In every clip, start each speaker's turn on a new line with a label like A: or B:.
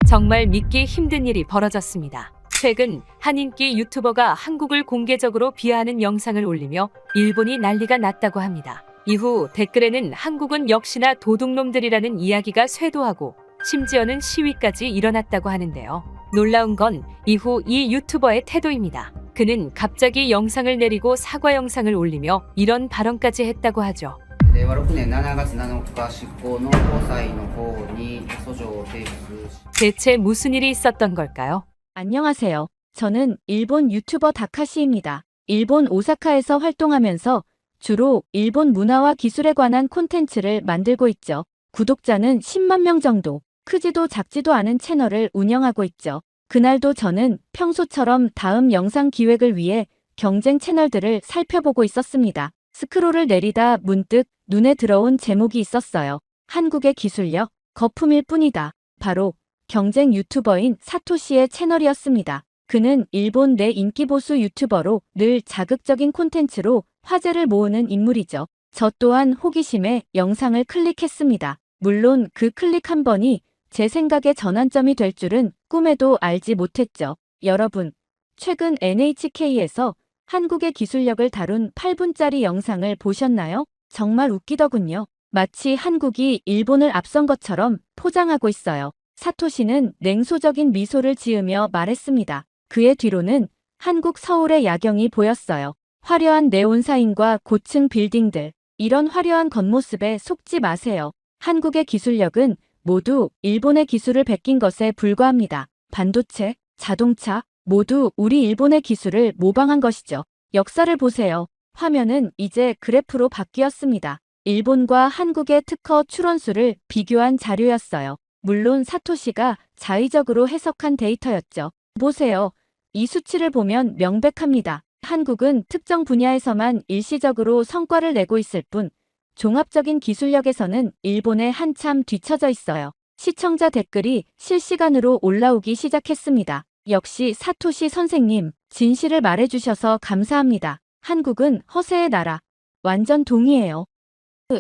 A: 정말 믿기 힘든 일이 벌어졌습니다. 최근 한 인기 유튜버가 한국을 공개적으로 비하하는 영상을 올리며 일본이 난리가 났다고 합니다. 이후 댓글에는 한국은 역시나 도둑놈들이라는 이야기가 쇄도하고 심지어는 시위까지 일어났다고 하는데요. 놀라운 건 이후 이 유튜버의 태도입니다. 그는 갑자기 영상을 내리고 사과 영상을 올리며 이런 발언까지 했다고 하죠.
B: 令和6年7月7日執行の高裁の方に訴状を提出し
A: 대체 무슨 일이 있었던 걸까요?
C: 안녕하세요. 저는 일본 유튜버 다카시입니다. 일본 오사카에서 활동하면서 주로 일본 문화와 기술에 관한 콘텐츠를 만들고 있죠. 구독자는 10만 명 정도, 크지도 작지도 않은 채널을 운영하고 있죠. 그날도 저는 평소처럼 다음 영상 기획을 위해 경쟁 채널들을 살펴보고 있었습니다. 스크롤을 내리다 문득 눈에 들어온 제목이 있었어요. 한국의 기술력, 거품일 뿐이다. 바로 경쟁 유튜버인 사토시의 채널이었습니다. 그는 일본 내 인기 보수 유튜버로 늘 자극적인 콘텐츠로 화제를 모으는 인물이죠. 저 또한 호기심에 영상을 클릭했습니다. 물론 그 클릭 한 번이 제 생각의 전환점이 될 줄은 꿈에도 알지 못했죠. 여러분, 최근 NHK에서 한국의 기술력을 다룬 8분짜리 영상을 보셨나요? 정말 웃기더군요. 마치 한국이 일본을 앞선 것처럼 포장하고 있어요. 사토시는 냉소적인 미소를 지으며 말했습니다. 그의 뒤로는 한국 서울의 야경이 보였어요. 화려한 네온사인과 고층 빌딩들. 이런 화려한 겉모습에 속지 마세요. 한국의 기술력은 모두 일본의 기술을 베낀 것에 불과합니다. 반도체, 자동차, 모두 우리 일본의 기술을 모방한 것이죠. 역사를 보세요. 화면은 이제 그래프로 바뀌었습니다. 일본과 한국의 특허 출원수를 비교한 자료였어요. 물론 사토시가 자의적으로 해석한 데이터였죠. 보세요. 이 수치를 보면 명백합니다. 한국은 특정 분야에서만 일시적으로 성과를 내고 있을 뿐 종합적인 기술력에서는 일본에 한참 뒤처져 있어요. 시청자 댓글이 실시간으로 올라오기 시작했습니다. 역시 사토시 선생님, 진실을 말해주셔서 감사합니다. 한국은 허세의 나라. 완전 동의해요.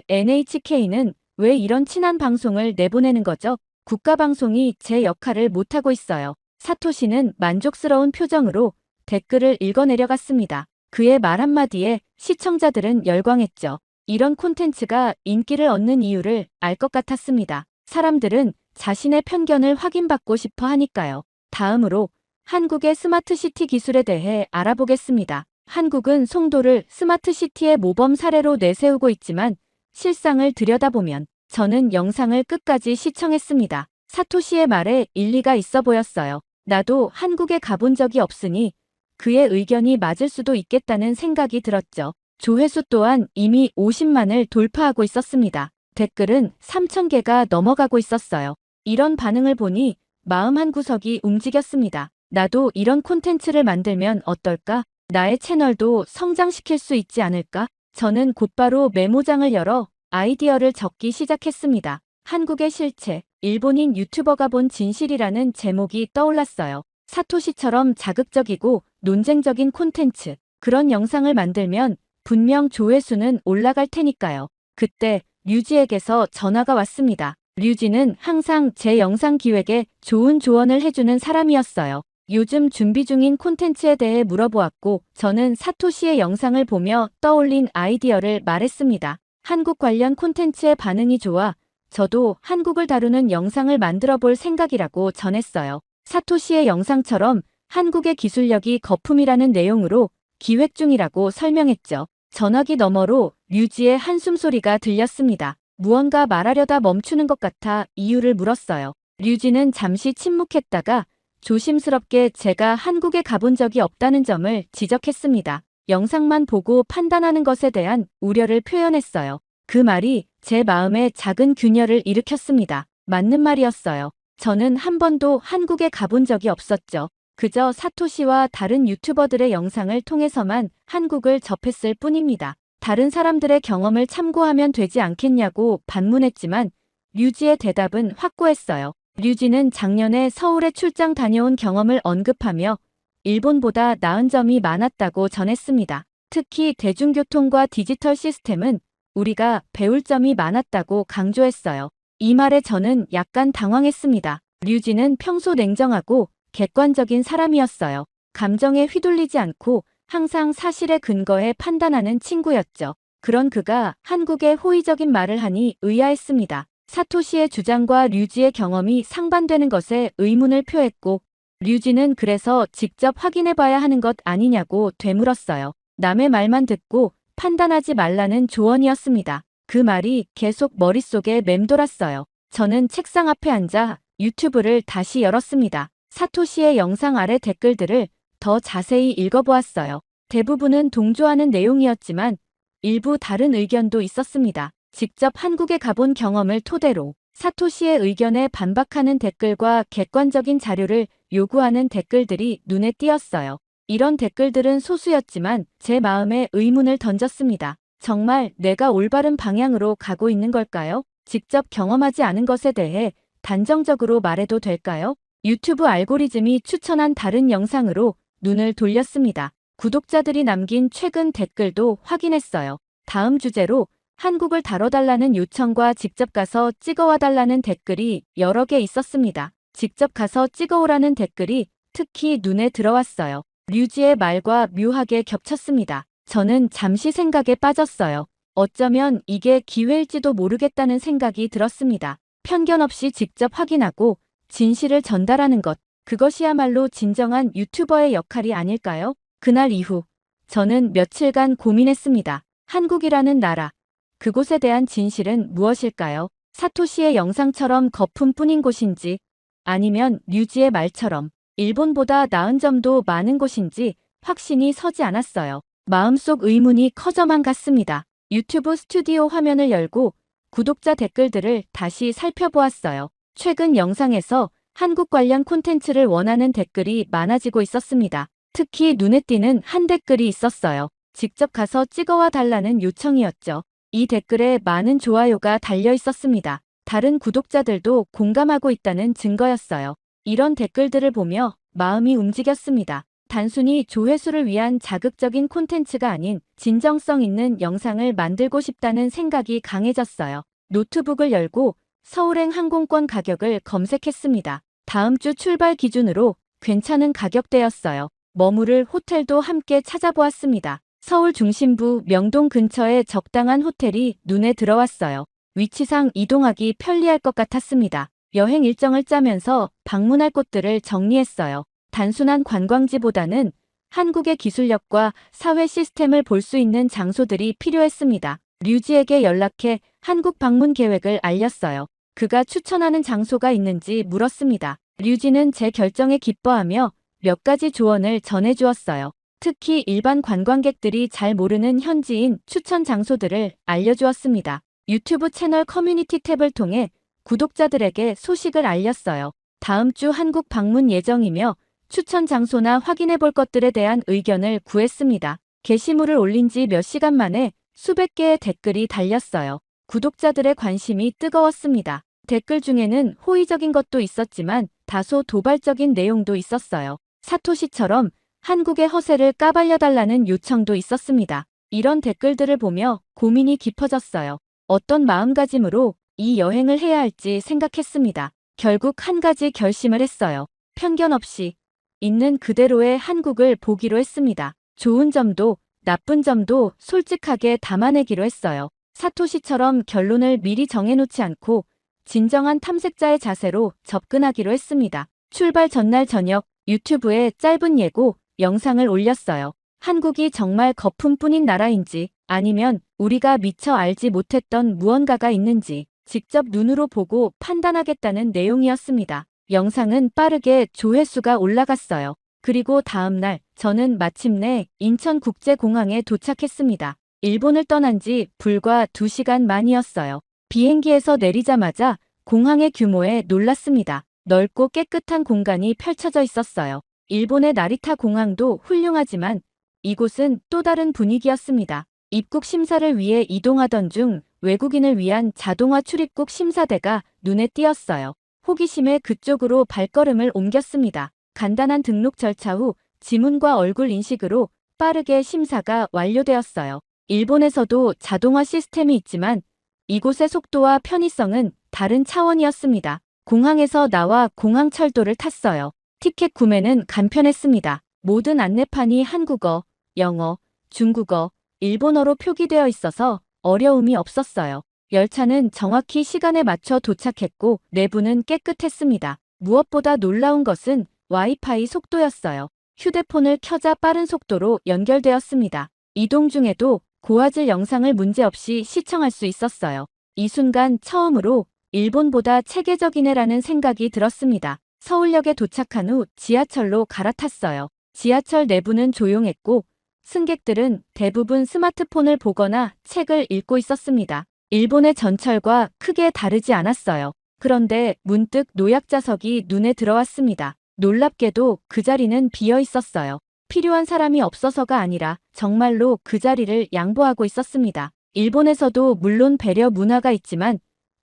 C: NHK는 왜 이런 친한 방송을 내보내는 거죠? 국가방송이 제 역할을 못하고 있어요. 사토시는 만족스러운 표정으로 댓글을 읽어내려갔습니다. 그의 말 한마디에 시청자들은 열광했죠. 이런 콘텐츠가 인기를 얻는 이유를 알 것 같았습니다. 사람들은 자신의 편견을 확인받고 싶어 하니까요. 다음으로 한국의 스마트시티 기술에 대해 알아보겠습니다. 한국은 송도를 스마트시티의 모범 사례로 내세우고 있지만 실상을 들여다보면 저는 영상을 끝까지 시청했습니다. 사토시의 말에 일리가 있어 보였어요. 나도 한국에 가본 적이 없으니 그의 의견이 맞을 수도 있겠다는 생각이 들었죠. 조회수 또한 이미 50만을 돌파하고 있었습니다. 댓글은 3,000개가 넘어가고 있었어요. 이런 반응을 보니 마음 한구석이 움직였습니다. 나도 이런 콘텐츠를 만들면 어떨까? 나의 채널도 성장시킬 수 있지 않을까? 저는 곧바로 메모장을 열어 아이디어를 적기 시작했습니다. 한국의 실체, 일본인 유튜버가 본 진실이라는 제목이 떠올랐어요. 사토시처럼 자극적이고 논쟁적인 콘텐츠, 그런 영상을 만들면 분명 조회수는 올라갈 테니까요. 그때 류지에게서 전화가 왔습니다. 류지는 항상 제 영상 기획에 좋은 조언을 해주는 사람이었어요. 요즘 준비 중인 콘텐츠에 대해 물어보았고 저는 사토시의 영상을 보며 떠올린 아이디어를 말했습니다. 한국 관련 콘텐츠의 반응이 좋아 저도 한국을 다루는 영상을 만들어 볼 생각이라고 전했어요. 사토시의 영상처럼 한국의 기술력이 거품이라는 내용으로 기획 중이라고 설명했죠. 전화기 너머로 류지의 한숨 소리가 들렸습니다. 무언가 말하려다 멈추는 것 같아 이유를 물었어요. 류지는 잠시 침묵했다가 조심스럽게 제가 한국에 가본 적이 없다는 점을 지적했습니다. 영상만 보고 판단하는 것에 대한 우려를 표현했어요. 그 말이 제 마음에 작은 균열을 일으켰습니다. 맞는 말이었어요. 저는 한 번도 한국에 가본 적이 없었죠. 그저 사토시와 다른 유튜버들의 영상을 통해서만 한국을 접했을 뿐입니다. 다른 사람들의 경험을 참고하면 되지 않겠냐고 반문했지만 류지의 대답은 확고했어요. 류지는 작년에 서울에 출장 다녀온 경험을 언급하며 일본보다 나은 점이 많았다고 전했습니다. 특히 대중교통과 디지털 시스템은 우리가 배울 점이 많았다고 강조했어요. 이 말에 저는 약간 당황했습니다. 류지는 평소 냉정하고 객관적인 사람이었어요. 감정에 휘둘리지 않고 항상 사실에 근거해 판단하는 친구였죠. 그런 그가 한국에 호의적인 말을 하니 의아했습니다. 사토시의 주장과 류지의 경험이 상반되는 것에 의문을 표했고 류지는 그래서 직접 확인해봐야 하는 것 아니냐고 되물었어요. 남의 말만 듣고 판단하지 말라는 조언이었습니다. 그 말이 계속 머릿속에 맴돌았어요. 저는 책상 앞에 앉아 유튜브를 다시 열었습니다. 사토시의 영상 아래 댓글들을 더 자세히 읽어보았어요. 대부분은 동조하는 내용이었지만 일부 다른 의견도 있었습니다. 직접 한국에 가본 경험을 토대로 사토시의 의견에 반박하는 댓글과 객관적인 자료를 요구하는 댓글들이 눈에 띄었어요. 이런 댓글들은 소수였지만 제 마음에 의문을 던졌습니다. 정말 내가 올바른 방향으로 가고 있는 걸까요? 직접 경험하지 않은 것에 대해 단정적으로 말해도 될까요? 유튜브 알고리즘이 추천한 다른 영상으로 눈을 돌렸습니다. 구독자들이 남긴 최근 댓글도 확인했어요. 다음 주제로 한국을 다뤄달라는 요청과 직접 가서 찍어와달라는 댓글이 여러 개 있었습니다. 직접 가서 찍어오라는 댓글이 특히 눈에 들어왔어요. 류지의 말과 묘하게 겹쳤습니다. 저는 잠시 생각에 빠졌어요. 어쩌면 이게 기회일지도 모르겠다는 생각이 들었습니다. 편견 없이 직접 확인하고 진실을 전달하는 것, 그것이야말로 진정한 유튜버의 역할이 아닐까요? 그날 이후 저는 며칠간 고민했습니다. 한국이라는 나라, 그곳에 대한 진실은 무엇일까요? 사토시의 영상처럼 거품뿐인 곳인지 아니면 류지의 말처럼 일본보다 나은 점도 많은 곳인지 확신이 서지 않았어요. 마음속 의문이 커져만 갔습니다. 유튜브 스튜디오 화면을 열고 구독자 댓글들을 다시 살펴보았어요. 최근 영상에서 한국 관련 콘텐츠를 원하는 댓글이 많아지고 있었습니다. 특히 눈에 띄는 한 댓글이 있었어요. 직접 가서 찍어와 달라는 요청이었죠. 이 댓글에 많은 좋아요가 달려 있었습니다. 다른 구독자들도 공감하고 있다는 증거였어요. 이런 댓글들을 보며 마음이 움직였습니다. 단순히 조회수를 위한 자극적인 콘텐츠가 아닌 진정성 있는 영상을 만들고 싶다는 생각이 강해졌어요. 노트북을 열고 서울행 항공권 가격을 검색했습니다. 다음 주 출발 기준으로 괜찮은 가격대였어요. 머무를 호텔도 함께 찾아보았습니다. 서울 중심부 명동 근처에 적당한 호텔이 눈에 들어왔어요. 위치상 이동하기 편리할 것 같았습니다. 여행 일정을 짜면서 방문할 곳들을 정리했어요. 단순한 관광지보다는 한국의 기술력과 사회 시스템을 볼 수 있는 장소들이 필요했습니다. 류지에게 연락해 한국 방문 계획을 알렸어요. 그가 추천하는 장소가 있는지 물었습니다. 류지는 제 결정에 기뻐하며 몇 가지 조언을 전해주었어요. 특히 일반 관광객들이 잘 모르는 현지인 추천 장소들을 알려주었습니다. 유튜브 채널 커뮤니티 탭을 통해 구독자들에게 소식을 알렸어요. 다음 주 한국 방문 예정이며 추천 장소나 확인해 볼 것들에 대한 의견을 구했습니다. 게시물을 올린 지 몇 시간 만에 수백 개의 댓글이 달렸어요. 구독자들의 관심이 뜨거웠습니다. 댓글 중에는 호의적인 것도 있었지만 다소 도발적인 내용도 있었어요. 사토시처럼 한국의 허세를 까발려달라는 요청도 있었습니다. 이런 댓글들을 보며 고민이 깊어졌어요. 어떤 마음가짐으로 이 여행을 해야 할지 생각했습니다. 결국 한 가지 결심을 했어요. 편견 없이 있는 그대로의 한국을 보기로 했습니다. 좋은 점도 나쁜 점도 솔직하게 담아내기로 했어요. 사토시처럼 결론을 미리 정해놓지 않고 진정한 탐색자의 자세로 접근하기로 했습니다. 출발 전날 저녁 유튜브에 짧은 예고 영상을 올렸어요. 한국이 정말 거품뿐인 나라인지 아니면 우리가 미처 알지 못했던 무언가가 있는지 직접 눈으로 보고 판단하겠다는 내용이었습니다. 영상은 빠르게 조회수가 올라갔어요. 그리고 다음 날 저는 마침내 인천국제공항에 도착했습니다. 일본을 떠난 지 불과 2시간 만이었어요. 비행기에서 내리자마자 공항의 규모에 놀랐습니다. 넓고 깨끗한 공간이 펼쳐져 있었어요. 일본의 나리타 공항도 훌륭하지만 이곳은 또 다른 분위기였습니다. 입국 심사를 위해 이동하던 중 외국인을 위한 자동화 출입국 심사대가 눈에 띄었어요. 호기심에 그쪽으로 발걸음을 옮겼습니다. 간단한 등록 절차 후 지문과 얼굴 인식으로 빠르게 심사가 완료되었어요. 일본에서도 자동화 시스템이 있지만 이곳의 속도와 편의성은 다른 차원이었습니다. 공항에서 나와 공항철도를 탔어요. 티켓 구매는 간편했습니다. 모든 안내판이 한국어, 영어, 중국어, 일본어로 표기되어 있어서 어려움이 없었어요. 열차는 정확히 시간에 맞춰 도착했고 내부는 깨끗했습니다. 무엇보다 놀라운 것은 와이파이 속도였어요. 휴대폰을 켜자 빠른 속도로 연결되었습니다. 이동 중에도 고화질 영상을 문제없이 시청할 수 있었어요. 이 순간 처음으로 일본보다 체계적이네라는 생각이 들었습니다. 서울역에 도착한 후 지하철로 갈아탔어요. 지하철 내부는 조용했고 승객들은 대부분 스마트폰을 보거나 책을 읽고 있었습니다. 일본의 전철과 크게 다르지 않았어요. 그런데 문득 노약자석이 눈에 들어왔습니다. 놀랍게도 그 자리는 비어 있었어요. 필요한 사람이 없어서가 아니라 정말로 그 자리를 양보하고 있었습니다. 일본에서도 물론 배려 문화가 있지만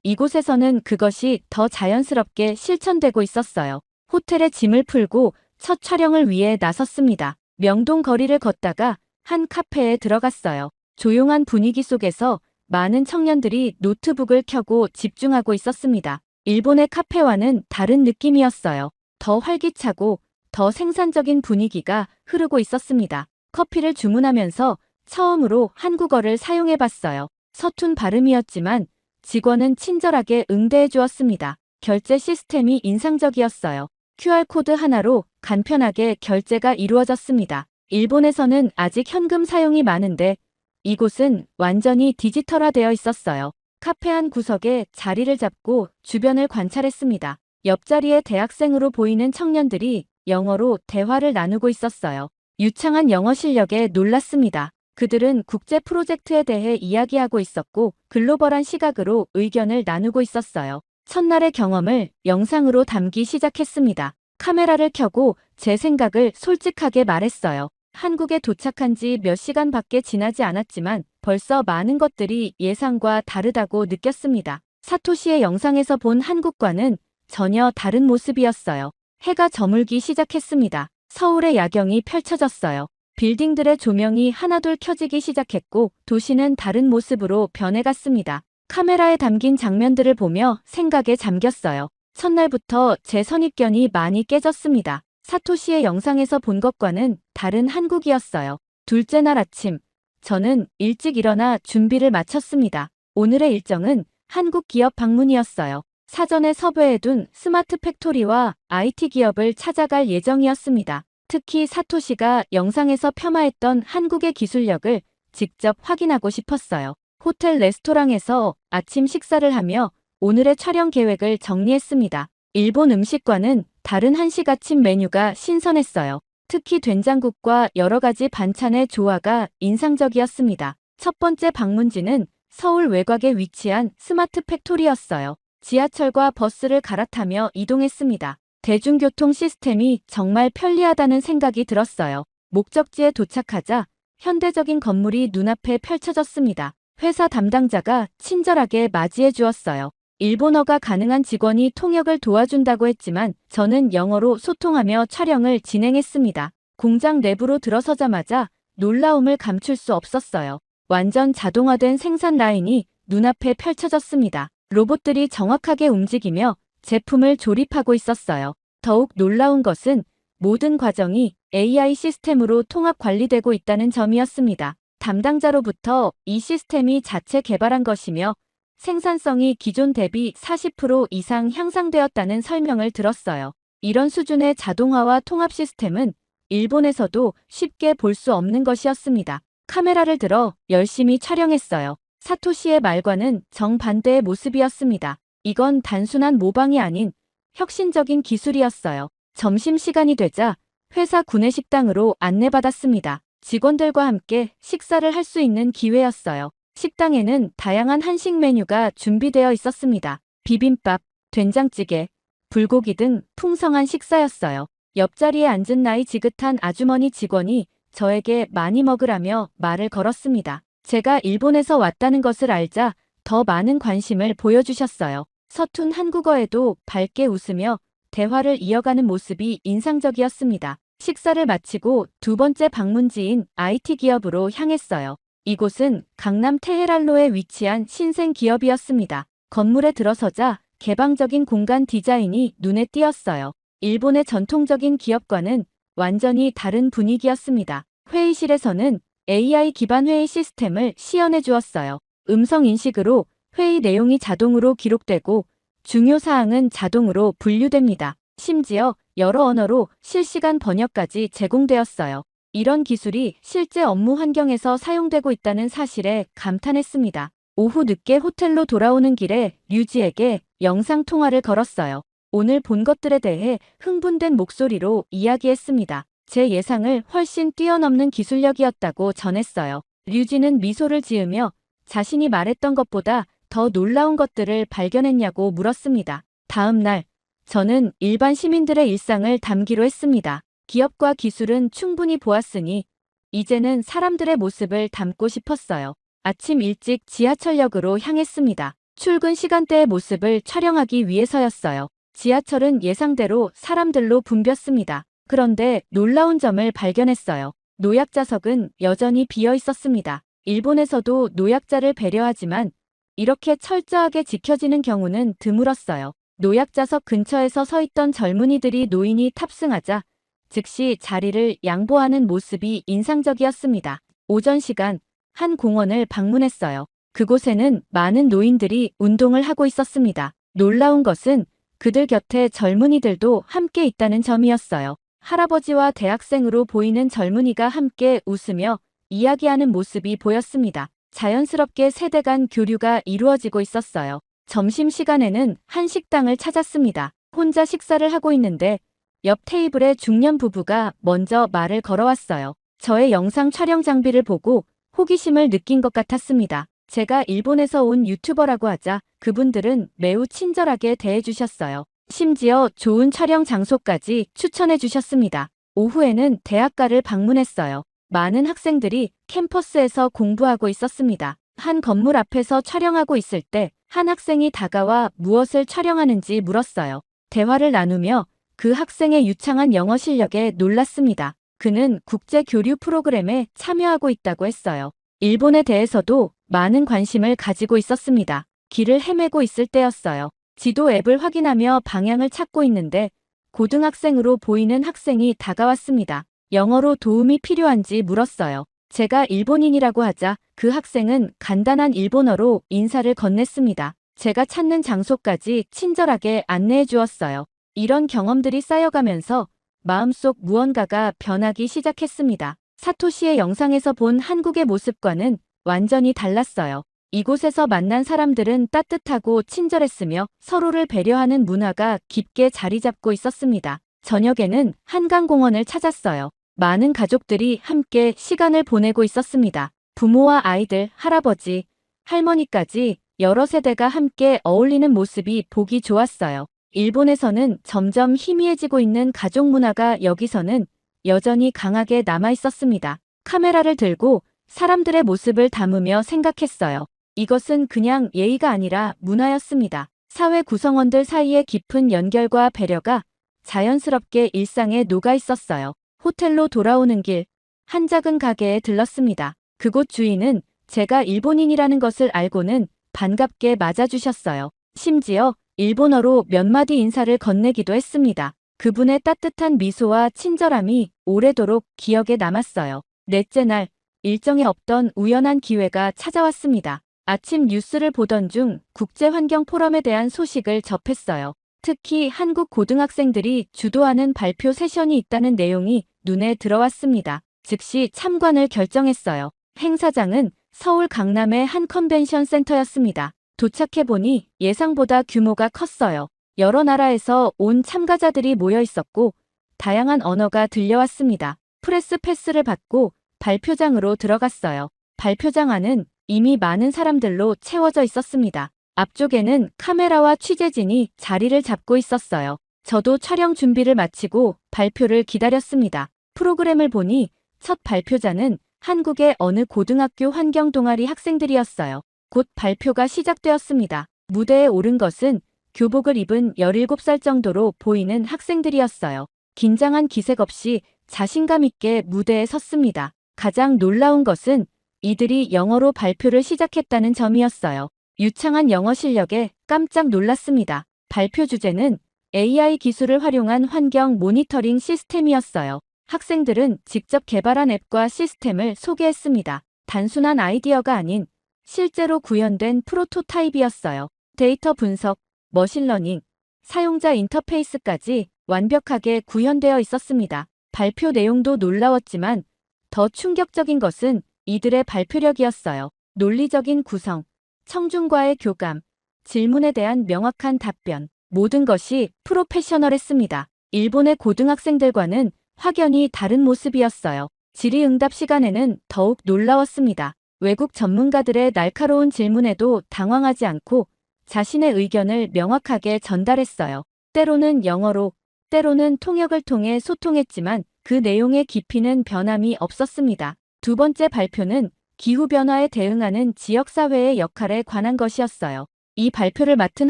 C: 이곳에서는 그것이 더 자연스럽게 실천되고 있었어요. 호텔에 짐을 풀고 첫 촬영을 위해 나섰습니다. 명동 거리를 걷다가 한 카페에 들어갔어요. 조용한 분위기 속에서 많은 청년들이 노트북을 켜고 집중하고 있었습니다. 일본의 카페와는 다른 느낌이었어요. 더 활기차고 더 생산적인 분위기가 흐르고 있었습니다. 커피를 주문하면서 처음으로 한국어를 사용해 봤어요. 서툰 발음이었지만 직원은 친절하게 응대해 주었습니다. 결제 시스템이 인상적이었어요. QR코드 하나로 간편하게 결제가 이루어졌습니다. 일본에서는 아직 현금 사용이 많은데 이곳은 완전히 디지털화되어 있었어요. 카페 한 구석에 자리를 잡고 주변을 관찰했습니다. 옆자리에 대학생으로 보이는 청년들이 영어로 대화를 나누고 있었어요. 유창한 영어 실력에 놀랐습니다. 그들은 국제 프로젝트에 대해 이야기하고 있었고 글로벌한 시각으로 의견을 나누고 있었어요. 첫날의 경험을 영상으로 담기 시작했습니다. 카메라를 켜고 제 생각을 솔직하게 말했어요. 한국에 도착한 지 몇 시간밖에 지나지 않았지만 벌써 많은 것들이 예상과 다르다고 느꼈습니다. 사토시의 영상에서 본 한국과는 전혀 다른 모습이었어요. 해가 저물기 시작했습니다. 서울의 야경이 펼쳐졌어요. 빌딩들의 조명이 하나둘 켜지기 시작했고 도시는 다른 모습으로 변해갔습니다. 카메라에 담긴 장면들을 보며 생각에 잠겼어요. 첫날부터 제 선입견이 많이 깨졌습니다. 사토시의 영상에서 본 것과는 다른 한국이었어요. 둘째 날 아침, 저는 일찍 일어나 준비를 마쳤습니다. 오늘의 일정은 한국 기업 방문이었어요. 사전에 섭외해둔 스마트 팩토리와 IT 기업을 찾아갈 예정이었습니다. 특히 사토시가 영상에서 폄하했던 한국의 기술력을 직접 확인하고 싶었어요. 호텔 레스토랑에서 아침 식사를 하며 오늘의 촬영 계획을 정리했습니다. 일본 음식과는 다른 한식 아침 메뉴가 신선했어요. 특히 된장국과 여러 가지 반찬의 조화가 인상적이었습니다. 첫 번째 방문지는 서울 외곽에 위치한 스마트 팩토리였어요. 지하철과 버스를 갈아타며 이동했습니다. 대중교통 시스템이 정말 편리하다는 생각이 들었어요. 목적지에 도착하자 현대적인 건물이 눈앞에 펼쳐졌습니다. 회사 담당자가 친절하게 맞이해 주었어요. 일본어가 가능한 직원이 통역을 도와준다고 했지만 저는 영어로 소통하며 촬영을 진행했습니다. 공장 내부로 들어서자마자 놀라움을 감출 수 없었어요. 완전 자동화된 생산 라인이 눈앞에 펼쳐졌습니다. 로봇들이 정확하게 움직이며 제품을 조립하고 있었어요. 더욱 놀라운 것은 모든 과정이 AI 시스템으로 통합 관리되고 있다는 점이었습니다. 담당자로부터 이 시스템이 자체 개발한 것이며 생산성이 기존 대비 40% 이상 향상되었다는 설명을 들었어요. 이런 수준의 자동화와 통합 시스템은 일본에서도 쉽게 볼 수 없는 것이었습니다. 카메라를 들어 열심히 촬영했어요. 사토시의 말과는 정반대의 모습이었습니다. 이건 단순한 모방이 아닌 혁신적인 기술이었어요. 점심시간이 되자 회사 구내식당으로 안내받았습니다. 직원들과 함께 식사를 할 수 있는 기회였어요. 식당에는 다양한 한식 메뉴가 준비되어 있었습니다. 비빔밥, 된장찌개, 불고기 등 풍성한 식사였어요. 옆자리에 앉은 나이 지긋한 아주머니 직원이 저에게 많이 먹으라며 말을 걸었습니다. 제가 일본에서 왔다는 것을 알자 더 많은 관심을 보여주셨어요. 서툰 한국어에도 밝게 웃으며 대화를 이어가는 모습이 인상적이었습니다. 식사를 마치고 두 번째 방문지인 IT 기업으로 향했어요. 이곳은 강남 테헤란로에 위치한 신생 기업이었습니다. 건물에 들어서자 개방적인 공간 디자인이 눈에 띄었어요. 일본의 전통적인 기업과는 완전히 다른 분위기였습니다. 회의실에서는 AI 기반 회의 시스템을 시연해 주었어요. 음성 인식으로 회의 내용이 자동으로 기록되고 중요 사항은 자동으로 분류됩니다. 심지어 여러 언어로 실시간 번역까지 제공되었어요. 이런 기술이 실제 업무 환경에서 사용되고 있다는 사실에 감탄했습니다. 오후 늦게 호텔로 돌아오는 길에 류지에게 영상 통화를 걸었어요. 오늘 본 것들에 대해 흥분된 목소리로 이야기했습니다. 제 예상을 훨씬 뛰어넘는 기술력이었다고 전했어요. 류지는 미소를 지으며 자신이 말했던 것보다 더 놀라운 것들을 발견했냐고 물었습니다. 다음 날, 저는 일반 시민들의 일상을 담기로 했습니다. 기업과 기술은 충분히 보았으니 이제는 사람들의 모습을 담고 싶었어요. 아침 일찍 지하철역으로 향했습니다. 출근 시간대의 모습을 촬영하기 위해서였어요. 지하철은 예상대로 사람들로 붐볐습니다. 그런데 놀라운 점을 발견했어요. 노약 좌석은 여전히 비어 있었습니다. 일본에서도 노약자를 배려하지만 이렇게 철저하게 지켜지는 경우는 드물었어요. 노약 좌석 근처에서 서 있던 젊은이들이 노인이 탑승하자 즉시 자리를 양보하는 모습이 인상적이었습니다. 오전 시간, 한 공원을 방문했어요. 그곳에는 많은 노인들이 운동을 하고 있었습니다. 놀라운 것은 그들 곁에 젊은이들도 함께 있다는 점이었어요. 할아버지와 대학생으로 보이는 젊은이가 함께 웃으며 이야기하는 모습이 보였습니다. 자연스럽게 세대 간 교류가 이루어지고 있었어요. 점심시간에는 한 식당을 찾았습니다. 혼자 식사를 하고 있는데 옆 테이블의 중년 부부가 먼저 말을 걸어왔어요. 저의 영상 촬영 장비를 보고 호기심을 느낀 것 같았습니다. 제가 일본에서 온 유튜버라고 하자 그분들은 매우 친절하게 대해주셨어요. 심지어 좋은 촬영 장소까지 추천해 주셨습니다. 오후에는 대학가를 방문했어요. 많은 학생들이 캠퍼스에서 공부하고 있었습니다. 한 건물 앞에서 촬영하고 있을 때 한 학생이 다가와 무엇을 촬영하는지 물었어요. 대화를 나누며 그 학생의 유창한 영어 실력에 놀랐습니다. 그는 국제 교류 프로그램에 참여하고 있다고 했어요. 일본에 대해서도 많은 관심을 가지고 있었습니다. 길을 헤매고 있을 때였어요. 지도 앱을 확인하며 방향을 찾고 있는데 고등학생으로 보이는 학생이 다가왔습니다. 영어로 도움이 필요한지 물었어요. 제가 일본인이라고 하자 그 학생은 간단한 일본어로 인사를 건넸습니다. 제가 찾는 장소까지 친절하게 안내해 주었어요. 이런 경험들이 쌓여가면서 마음속 무언가가 변하기 시작했습니다. 사토시의 영상에서 본 한국의 모습과는 완전히 달랐어요. 이곳에서 만난 사람들은 따뜻하고 친절했으며 서로를 배려하는 문화가 깊게 자리 잡고 있었습니다. 저녁에는 한강공원을 찾았어요. 많은 가족들이 함께 시간을 보내고 있었습니다. 부모와 아이들, 할아버지, 할머니까지 여러 세대가 함께 어울리는 모습이 보기 좋았어요. 일본에서는 점점 희미해지고 있는 가족 문화가 여기서는 여전히 강하게 남아 있었습니다. 카메라를 들고 사람들의 모습을 담으며 생각했어요. 이것은 그냥 예의가 아니라 문화였습니다. 사회 구성원들 사이의 깊은 연결과 배려가 자연스럽게 일상에 녹아 있었어요. 호텔로 돌아오는 길, 한 작은 가게에 들렀습니다. 그곳 주인은 제가 일본인이라는 것을 알고는 반갑게 맞아주셨어요. 심지어 일본어로 몇 마디 인사를 건네기도 했습니다. 그분의 따뜻한 미소와 친절함이 오래도록 기억에 남았어요. 넷째 날, 일정에 없던 우연한 기회가 찾아왔습니다. 아침 뉴스를 보던 중 국제환경 포럼에 대한 소식을 접했어요. 특히 한국 고등학생들이 주도하는 발표 세션이 있다는 내용이 눈에 들어왔습니다. 즉시 참관을 결정했어요. 행사장은 서울 강남의 한 컨벤션 센터였습니다. 도착해보니 예상보다 규모가 컸어요. 여러 나라에서 온 참가자들이 모여 있었고 다양한 언어가 들려왔습니다. 프레스 패스를 받고 발표장으로 들어갔어요. 발표장 안은 이미 많은 사람들로 채워져 있었습니다. 앞쪽에는 카메라와 취재진이 자리를 잡고 있었어요. 저도 촬영 준비를 마치고 발표를 기다렸습니다. 프로그램을 보니 첫 발표자는 한국의 어느 고등학교 환경 동아리 학생들이었어요. 곧 발표가 시작되었습니다. 무대에 오른 것은 교복을 입은 17살 정도로 보이는 학생들이었어요. 긴장한 기색 없이 자신감 있게 무대에 섰습니다. 가장 놀라운 것은 이들이 영어로 발표를 시작했다는 점이었어요. 유창한 영어 실력에 깜짝 놀랐습니다. 발표 주제는 AI 기술을 활용한 환경 모니터링 시스템이었어요. 학생들은 직접 개발한 앱과 시스템을 소개했습니다. 단순한 아이디어가 아닌 실제로 구현된 프로토타입이었어요. 데이터 분석, 머신러닝, 사용자 인터페이스까지 완벽하게 구현되어 있었습니다. 발표 내용도 놀라웠지만 더 충격적인 것은 이들의 발표력이었어요. 논리적인 구성, 청중과의 교감, 질문에 대한 명확한 답변, 모든 것이 프로페셔널했습니다. 일본의 고등학생들과는 확연히 다른 모습이었어요. 질의응답 시간에는 더욱 놀라웠습니다. 외국 전문가들의 날카로운 질문에도 당황하지 않고 자신의 의견을 명확하게 전달했어요. 때로는 영어로, 때로는 통역을 통해 소통했지만 그 내용의 깊이는 변함이 없었습니다. 두 번째 발표는 기후변화에 대응하는 지역사회의 역할에 관한 것이었어요. 이 발표를 맡은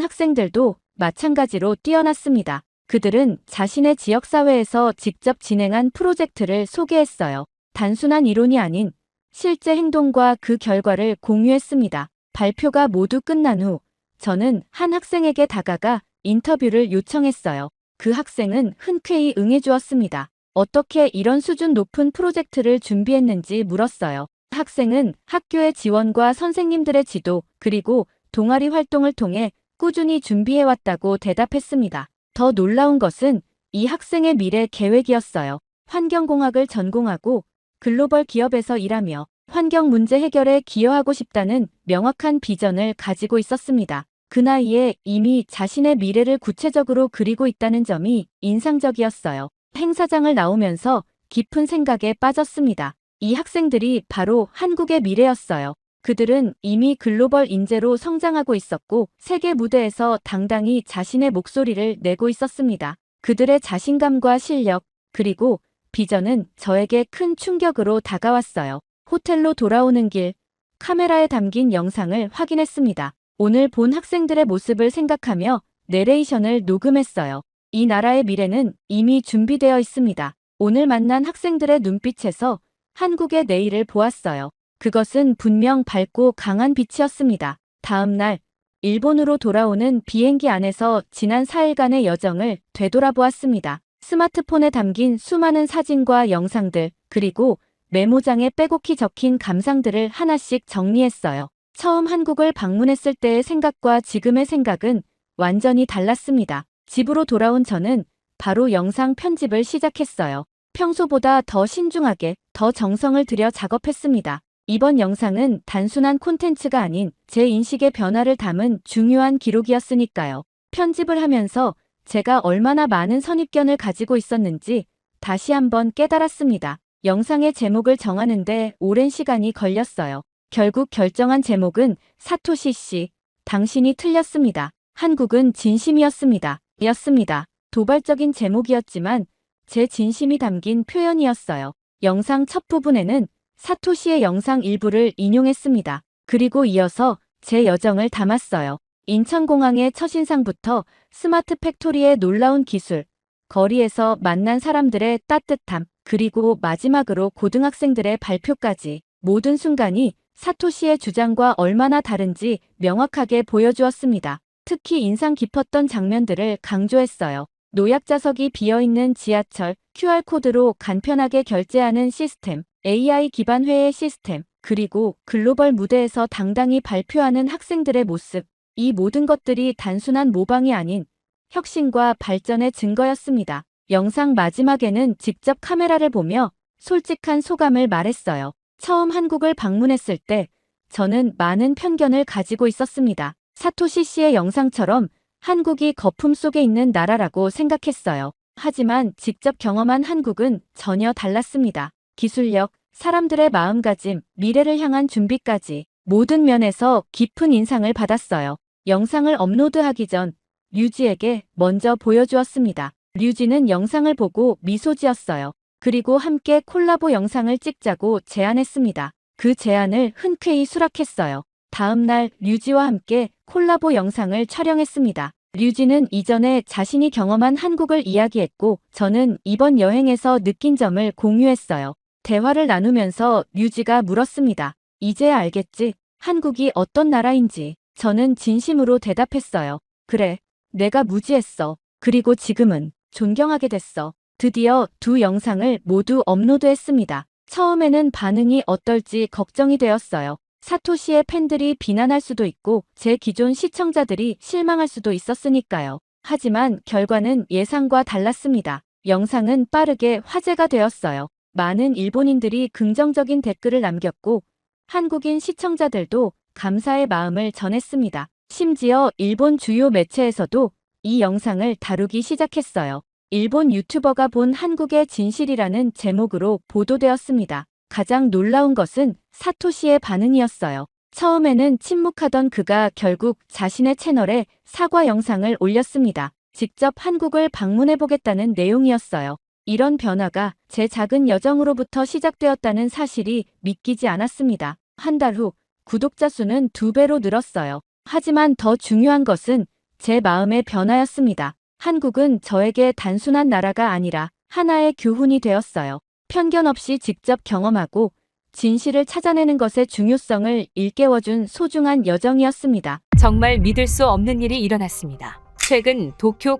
C: 학생들도 마찬가지로 뛰어났습니다. 그들은 자신의 지역사회에서 직접 진행한 프로젝트를 소개했어요. 단순한 이론이 아닌 실제 행동과 그 결과를 공유했습니다. 발표가 모두 끝난 후 저는 한 학생에게 다가가 인터뷰를 요청했어요. 그 학생은 흔쾌히 응해주었습니다. 어떻게 이런 수준 높은 프로젝트를 준비했는지 물었어요. 학생은 학교의 지원과 선생님들의 지도, 그리고 동아리 활동을 통해 꾸준히 준비해왔다고 대답했습니다. 더 놀라운 것은 이 학생의 미래 계획이었어요. 환경공학을 전공하고 글로벌 기업에서 일하며 환경 문제 해결에 기여하고 싶다는 명확한 비전을 가지고 있었습니다. 그 나이에 이미 자신의 미래를 구체적으로 그리고 있다는 점이 인상적이었어요. 행사장을 나오면서 깊은 생각에 빠졌습니다. 이 학생들이 바로 한국의 미래였어요. 그들은 이미 글로벌 인재로 성장하고 있었고 세계 무대에서 당당히 자신의 목소리를 내고 있었습니다. 그들의 자신감과 실력, 그리고 비전은 저에게 큰 충격으로 다가왔어요. 호텔로 돌아오는 길, 카메라에 담긴 영상을 확인했습니다. 오늘 본 학생들의 모습을 생각하며 내레이션을 녹음했어요. 이 나라의 미래는 이미 준비되어 있습니다. 오늘 만난 학생들의 눈빛에서 한국의 내일을 보았어요. 그것은 분명 밝고 강한 빛이었습니다. 다음 날, 일본으로 돌아오는 비행기 안에서 지난 4일간의 여정을 되돌아보았습니다. 스마트폰에 담긴 수많은 사진과 영상들, 그리고 메모장에 빼곡히 적힌 감상들을 하나씩 정리했어요. 처음 한국을 방문했을 때의 생각과 지금의 생각은 완전히 달랐습니다. 집으로 돌아온 저는 바로 영상 편집을 시작했어요. 평소보다 더 신중하게, 더 정성을 들여 작업했습니다. 이번 영상은 단순한 콘텐츠가 아닌 제 인식의 변화를 담은 중요한 기록이었으니까요. 편집을 하면서 제가 얼마나 많은 선입견을 가지고 있었는지 다시 한번 깨달았습니다. 영상의 제목을 정하는데 오랜 시간이 걸렸어요. 결국 결정한 제목은 사토시 씨, 당신이 틀렸습니다. 한국은 진심이었습니다. 였습니다. 도발적인 제목이었지만 제 진심이 담긴 표현이었어요. 영상 첫 부분에는 사토시의 영상 일부를 인용했습니다. 그리고 이어서 제 여정을 담았어요. 인천공항의 첫인상부터 스마트 팩토리의 놀라운 기술, 거리에서 만난 사람들의 따뜻함, 그리고 마지막으로 고등학생들의 발표까지 모든 순간이 사토시의 주장과 얼마나 다른지 명확하게 보여주었습니다. 특히 인상 깊었던 장면들을 강조했어요. 노약자석이 비어있는 지하철, QR코드로 간편하게 결제하는 시스템, AI 기반 회의 시스템, 그리고 글로벌 무대에서 당당히 발표하는 학생들의 모습. 이 모든 것들이 단순한 모방이 아닌 혁신과 발전의 증거였습니다. 영상 마지막에는 직접 카메라를 보며 솔직한 소감을 말했어요. 처음 한국을 방문했을 때 저는 많은 편견을 가지고 있었습니다. 사토시 씨의 영상처럼 한국이 거품 속에 있는 나라라고 생각했어요. 하지만 직접 경험한 한국은 전혀 달랐습니다. 기술력, 사람들의 마음가짐, 미래를 향한 준비까지 모든 면에서 깊은 인상을 받았어요. 영상을 업로드하기 전 류지에게 먼저 보여주었습니다. 류지는 영상을 보고 미소 지었어요. 그리고 함께 콜라보 영상을 찍자고 제안했습니다. 그 제안을 흔쾌히 수락했어요. 다음 날 류지와 함께 콜라보 영상을 촬영했습니다. 류지는 이전에 자신이 경험한 한국을 이야기했고 저는 이번 여행에서 느낀 점을 공유했어요. 대화를 나누면서 류지가 물었습니다. 이제야 알겠지? 한국이 어떤 나라인지. 저는 진심으로 대답했어요. 그래, 내가 무지했어. 그리고 지금은 존경하게 됐어. 드디어 두 영상을 모두 업로드했습니다. 처음에는 반응이 어떨지 걱정이 되었어요. 사토시의 팬들이 비난할 수도 있고 제 기존 시청자들이 실망할 수도 있었으니까요. 하지만 결과는 예상과 달랐습니다. 영상은 빠르게 화제가 되었어요. 많은 일본인들이 긍정적인 댓글을 남겼고 한국인 시청자들도 감사의 마음을 전했습니다. 심지어 일본 주요 매체에서도 이 영상을 다루기 시작했어요. 일본 유튜버가 본 한국의 진실이라는 제목으로 보도되었습니다. 가장 놀라운 것은 사토시의 반응이었어요. 처음에는 침묵하던 그가 결국 자신의 채널에 사과 영상을 올렸습니다. 직접 한국을 방문해보겠다는 내용이었어요. 이런 변화가 제 작은 여정으로부터 시작되었다는 사실이 믿기지 않았습니다. 한 달 후 구독자 수는 2배로 늘었어요. 하지만 더 중요한 것은 제 마음의 변화였습니다. 한국은 저에게 단순한 나라가 아니라 하나의 교훈이 되었어요. 편견 없이 직접 경험하고 진실을 찾아내는 것의 중요성을 일깨워준 소중한 여정이었습니다.
A: 정말 믿을 수 없는 일이 일어났습니다. 최근 도쿄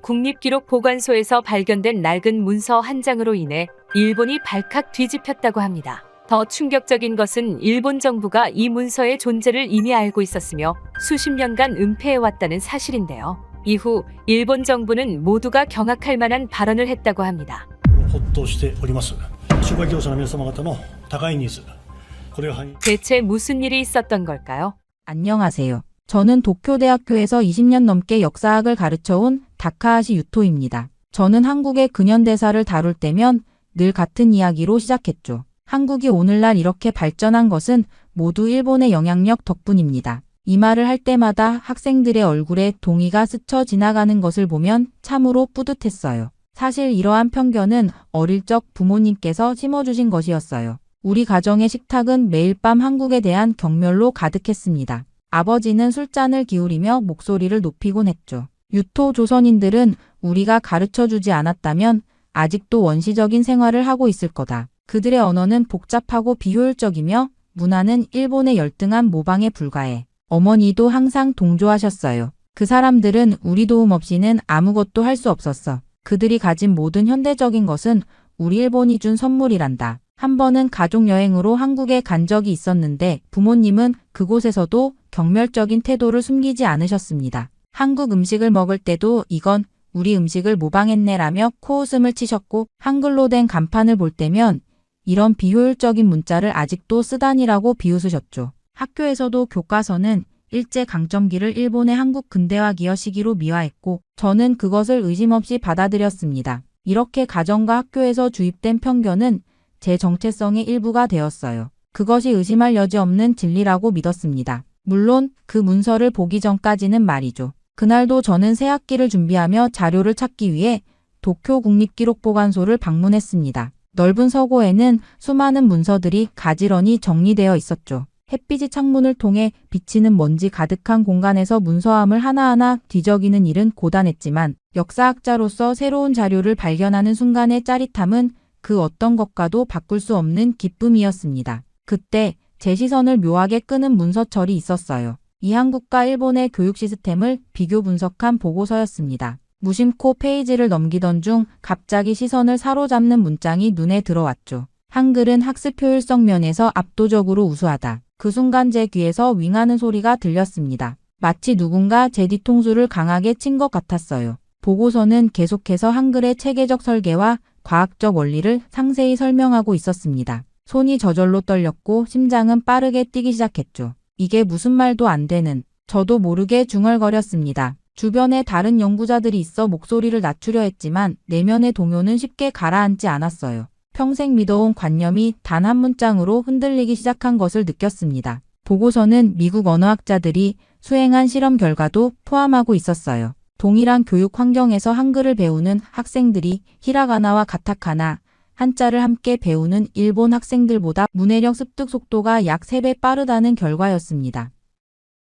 A: 국립기록보관소에서 발견된 낡은 문서 한 장으로 인해 일본이 발칵 뒤집혔다고 합니다. 더 충격적인 것은 일본 정부가 이 문서의 존재를 이미 알고 있었으며 수십 년간 은폐해왔다는 사실인데요. 이후 일본 정부는 모두가 경악할 만한 발언을 했다고 합니다.
D: ほっとしております。中華業者の皆様方の高いニーズ、これを反映
A: 대체 무슨 일이 있었던 걸까요?
E: 안녕하세요. 저는 도쿄대학교에서 20년 넘게 역사학을 가르쳐온 다카하시 유토입니다. 저는 한국의 근현대사를 다룰 때면 늘 같은 이야기로 시작했죠. 한국이 오늘날 이렇게 발전한 것은 모두 일본의 영향력 덕분입니다. 이 말을 할 때마다 학생들의 얼굴에 동의가 스쳐 지나가는 것을 보면 참으로 뿌듯했어요. 사실 이러한 편견은 어릴 적 부모님께서 심어주신 것이었어요. 우리 가정의 식탁은 매일 밤 한국에 대한 경멸로 가득했습니다. 아버지는 술잔을 기울이며 목소리를 높이곤 했죠. 유토 조선인들은 우리가 가르쳐주지 않았다면 아직도 원시적인 생활을 하고 있을 거다. 그들의 언어는 복잡하고 비효율적이며 문화는 일본의 열등한 모방에 불과해. 어머니도 항상 동조하셨어요. 그 사람들은 우리 도움 없이는 아무것도 할 수 없었어. 그들이 가진 모든 현대적인 것은 우리 일본이 준 선물이란다. 한 번은 가족여행으로 한국에 간 적이 있었는데 부모님은 그곳에서도 경멸적인 태도를 숨기지 않으셨습니다. 한국 음식을 먹을 때도 이건 우리 음식을 모방했네라며 코웃음을 치셨고 한글로 된 간판을 볼 때면 이런 비효율적인 문자를 아직도 쓰다니라고 비웃으셨죠. 학교에서도 교과서는 일제강점기를 일본의 한국 근대화 기여 시기로 미화했고 저는 그것을 의심 없이 받아들였습니다. 이렇게 가정과 학교에서 주입된 편견은 제 정체성의 일부가 되었어요. 그것이 의심할 여지 없는 진리라고 믿었습니다. 물론 그 문서를 보기 전까지는 말이죠. 그날도 저는 새 학기를 준비하며 자료를 찾기 위해 도쿄 국립기록보관소를 방문했습니다. 넓은 서고에는 수많은 문서들이 가지런히 정리되어 있었죠. 햇빛이 창문을 통해 비치는 먼지 가득한 공간에서 문서함을 하나하나 뒤적이는 일은 고단했지만 역사학자로서 새로운 자료를 발견하는 순간의 짜릿함은 그 어떤 것과도 바꿀 수 없는 기쁨이었습니다. 그때 제 시선을 묘하게 끄는 문서철이 있었어요. 이 한국과 일본의 교육 시스템을 비교 분석한 보고서였습니다. 무심코 페이지를 넘기던 중 갑자기 시선을 사로잡는 문장이 눈에 들어왔죠. 한글은 학습 효율성 면에서 압도적으로 우수하다. 그 순간 제 귀에서 윙하는 소리가 들렸습니다. 마치 누군가 제 뒤통수를 강하게 친 것 같았어요. 보고서는 계속해서 한글의 체계적 설계와 과학적 원리를 상세히 설명하고 있었습니다. 손이 저절로 떨렸고 심장은 빠르게 뛰기 시작했죠. 이게 무슨 말도 안 되는, 저도 모르게 중얼거렸습니다. 주변에 다른 연구자들이 있어 목소리를 낮추려 했지만 내면의 동요는 쉽게 가라앉지 않았어요. 평생 믿어온 관념이 단 한 문장으로 흔들리기 시작한 것을 느꼈습니다. 보고서는 미국 언어학자들이 수행한 실험 결과도 포함하고 있었어요. 동일한 교육 환경에서 한글을 배우는 학생들이 히라가나와 가타카나, 한자를 함께 배우는 일본 학생들보다 문해력 습득 속도가 약 3배 빠르다는 결과였습니다.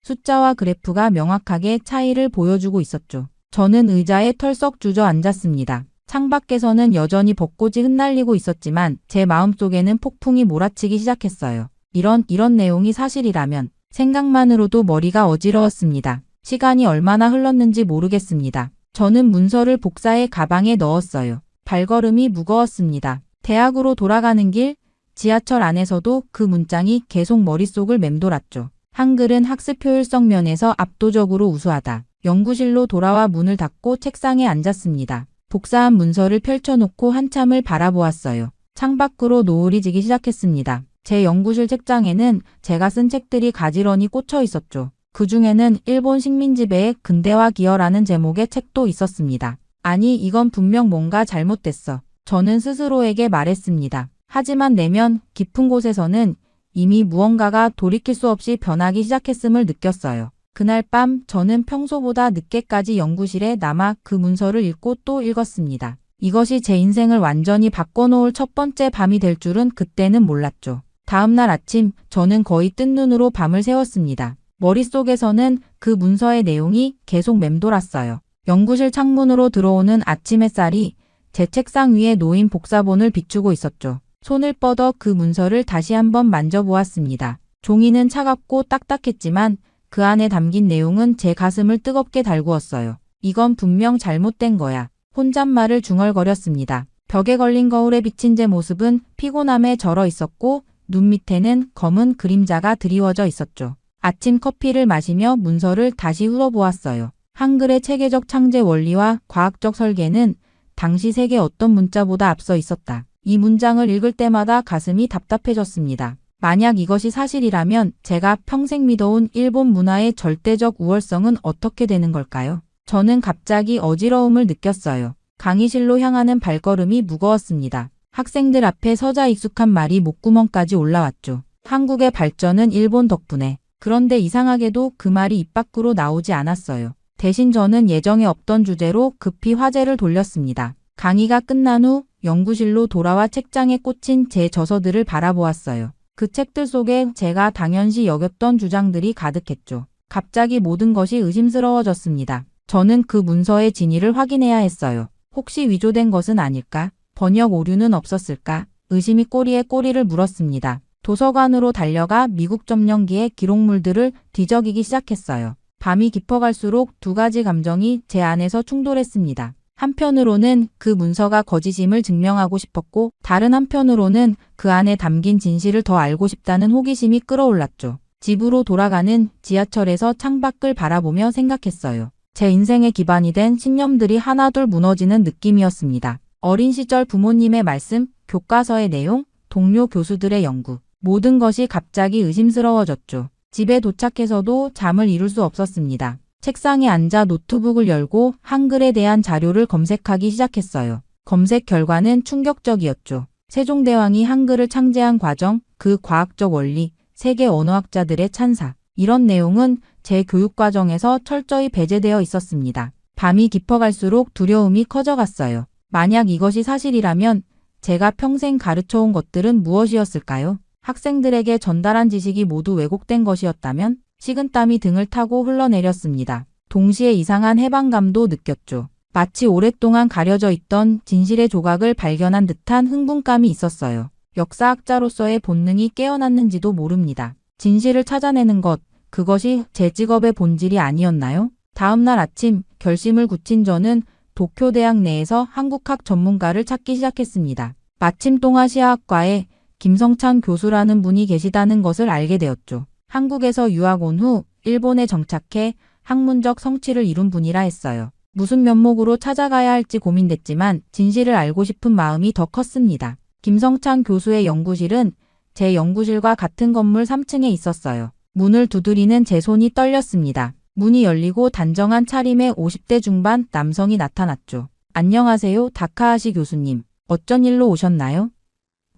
E: 숫자와 그래프가 명확하게 차이를 보여주고 있었죠. 저는 의자에 털썩 주저앉았습니다. 창밖에서는 여전히 벚꽃이 흩날리고 있었지만 제 마음속에는 폭풍이 몰아치기 시작했어요. 이런 내용이 사실이라면 생각만으로도 머리가 어지러웠습니다. 시간이 얼마나 흘렀는지 모르겠습니다. 저는 문서를 복사해 가방에 넣었어요. 발걸음이 무거웠습니다. 대학으로 돌아가는 길, 지하철 안에서도 그 문장이 계속 머릿속을 맴돌았죠. 한글은 학습 효율성 면에서 압도적으로 우수하다. 연구실로 돌아와 문을 닫고 책상에 앉았습니다. 복사한 문서를 펼쳐놓고 한참을 바라보았어요. 창밖으로 노을이 지기 시작했습니다. 제 연구실 책장에는 제가 쓴 책들이 가지런히 꽂혀 있었죠. 그 중에는 일본 식민지배의 근대화 기여라는 제목의 책도 있었습니다. 아니, 이건 분명 뭔가 잘못됐어. 저는 스스로에게 말했습니다. 하지만 내면 깊은 곳에서는 이미 무언가가 돌이킬 수 없이 변하기 시작했음을 느꼈어요. 그날 밤 저는 평소보다 늦게까지 연구실에 남아 그 문서를 읽고 또 읽었습니다. 이것이 제 인생을 완전히 바꿔놓을 첫 번째 밤이 될 줄은 그때는 몰랐죠. 다음 날 아침 저는 거의 뜬 눈으로 밤을 새웠습니다. 머릿속에서는 그 문서의 내용이 계속 맴돌았어요. 연구실 창문으로 들어오는 아침 햇살이 제 책상 위에 놓인 복사본을 비추고 있었죠. 손을 뻗어 그 문서를 다시 한번 만져보았습니다. 종이는 차갑고 딱딱했지만 그 안에 담긴 내용은 제 가슴을 뜨겁게 달구었어요. 이건 분명 잘못된 거야. 혼잣말을 중얼거렸습니다. 벽에 걸린 거울에 비친 제 모습은 피곤함에 절어 있었고 눈 밑에는 검은 그림자가 드리워져 있었죠. 아침 커피를 마시며 문서를 다시 훑어보았어요. 한글의 체계적 창제 원리와 과학적 설계는 당시 세계 어떤 문자보다 앞서 있었다. 이 문장을 읽을 때마다 가슴이 답답해졌습니다. 만약 이것이 사실이라면 제가 평생 믿어온 일본 문화의 절대적 우월성은 어떻게 되는 걸까요? 저는 갑자기 어지러움을 느꼈어요. 강의실로 향하는 발걸음이 무거웠습니다. 학생들 앞에 서자 익숙한 말이 목구멍까지 올라왔죠. 한국의 발전은 일본 덕분에. 그런데 이상하게도 그 말이 입 밖으로 나오지 않았어요. 대신 저는 예정에 없던 주제로 급히 화제를 돌렸습니다. 강의가 끝난 후 연구실로 돌아와 책장에 꽂힌 제 저서들을 바라보았어요. 그 책들 속에 제가 당연시 여겼던 주장들이 가득했죠. 갑자기 모든 것이 의심스러워졌습니다. 저는 그 문서의 진위를 확인해야 했어요. 혹시 위조된 것은 아닐까? 번역 오류는 없었을까? 의심이 꼬리에 꼬리를 물었습니다. 도서관으로 달려가 미국 점령기의 기록물들을 뒤적이기 시작했어요. 밤이 깊어갈수록 두 가지 감정이 제 안에서 충돌했습니다. 한편으로는 그 문서가 거짓임을 증명하고 싶었고 다른 한편으로는 그 안에 담긴 진실을 더 알고 싶다는 호기심이 끌어올랐죠. 집으로 돌아가는 지하철에서 창밖을 바라보며 생각했어요. 제 인생의 기반이 된 신념들이 하나둘 무너지는 느낌이었습니다. 어린 시절 부모님의 말씀, 교과서의 내용, 동료 교수들의 연구. 모든 것이 갑자기 의심스러워졌죠. 집에 도착해서도 잠을 이룰 수 없었습니다. 책상에 앉아 노트북을 열고 한글에 대한 자료를 검색하기 시작했어요. 검색 결과는 충격적이었죠. 세종대왕이 한글을 창제한 과정, 그 과학적 원리, 세계 언어학자들의 찬사. 이런 내용은 제 교육과정에서 철저히 배제되어 있었습니다. 밤이 깊어갈수록 두려움이 커져갔어요. 만약 이것이 사실이라면 제가 평생 가르쳐온 것들은 무엇이었을까요? 학생들에게 전달한 지식이 모두 왜곡된 것이었다면? 식은땀이 등을 타고 흘러내렸습니다. 동시에 이상한 해방감도 느꼈죠. 마치 오랫동안 가려져 있던 진실의 조각을 발견한 듯한 흥분감이 있었어요. 역사학자로서의 본능이 깨어났는지도 모릅니다. 진실을 찾아내는 것, 그것이 제 직업의 본질이 아니었나요? 다음 날 아침 결심을 굳힌 저는 도쿄대학 내에서 한국학 전문가를 찾기 시작했습니다. 마침 동아시아학과에 김성찬 교수라는 분이 계시다는 것을 알게 되었죠. 한국에서 유학 온 후 일본에 정착해 학문적 성취를 이룬 분이라 했어요. 무슨 면목으로 찾아가야 할지 고민됐지만 진실을 알고 싶은 마음이 더 컸습니다. 김성찬 교수의 연구실은 제 연구실과 같은 건물 3층에 있었어요. 문을 두드리는 제 손이 떨렸습니다. 문이 열리고 단정한 차림의 50대 중반 남성이 나타났죠. 안녕하세요, 다카하시 교수님. 어쩐 일로 오셨나요?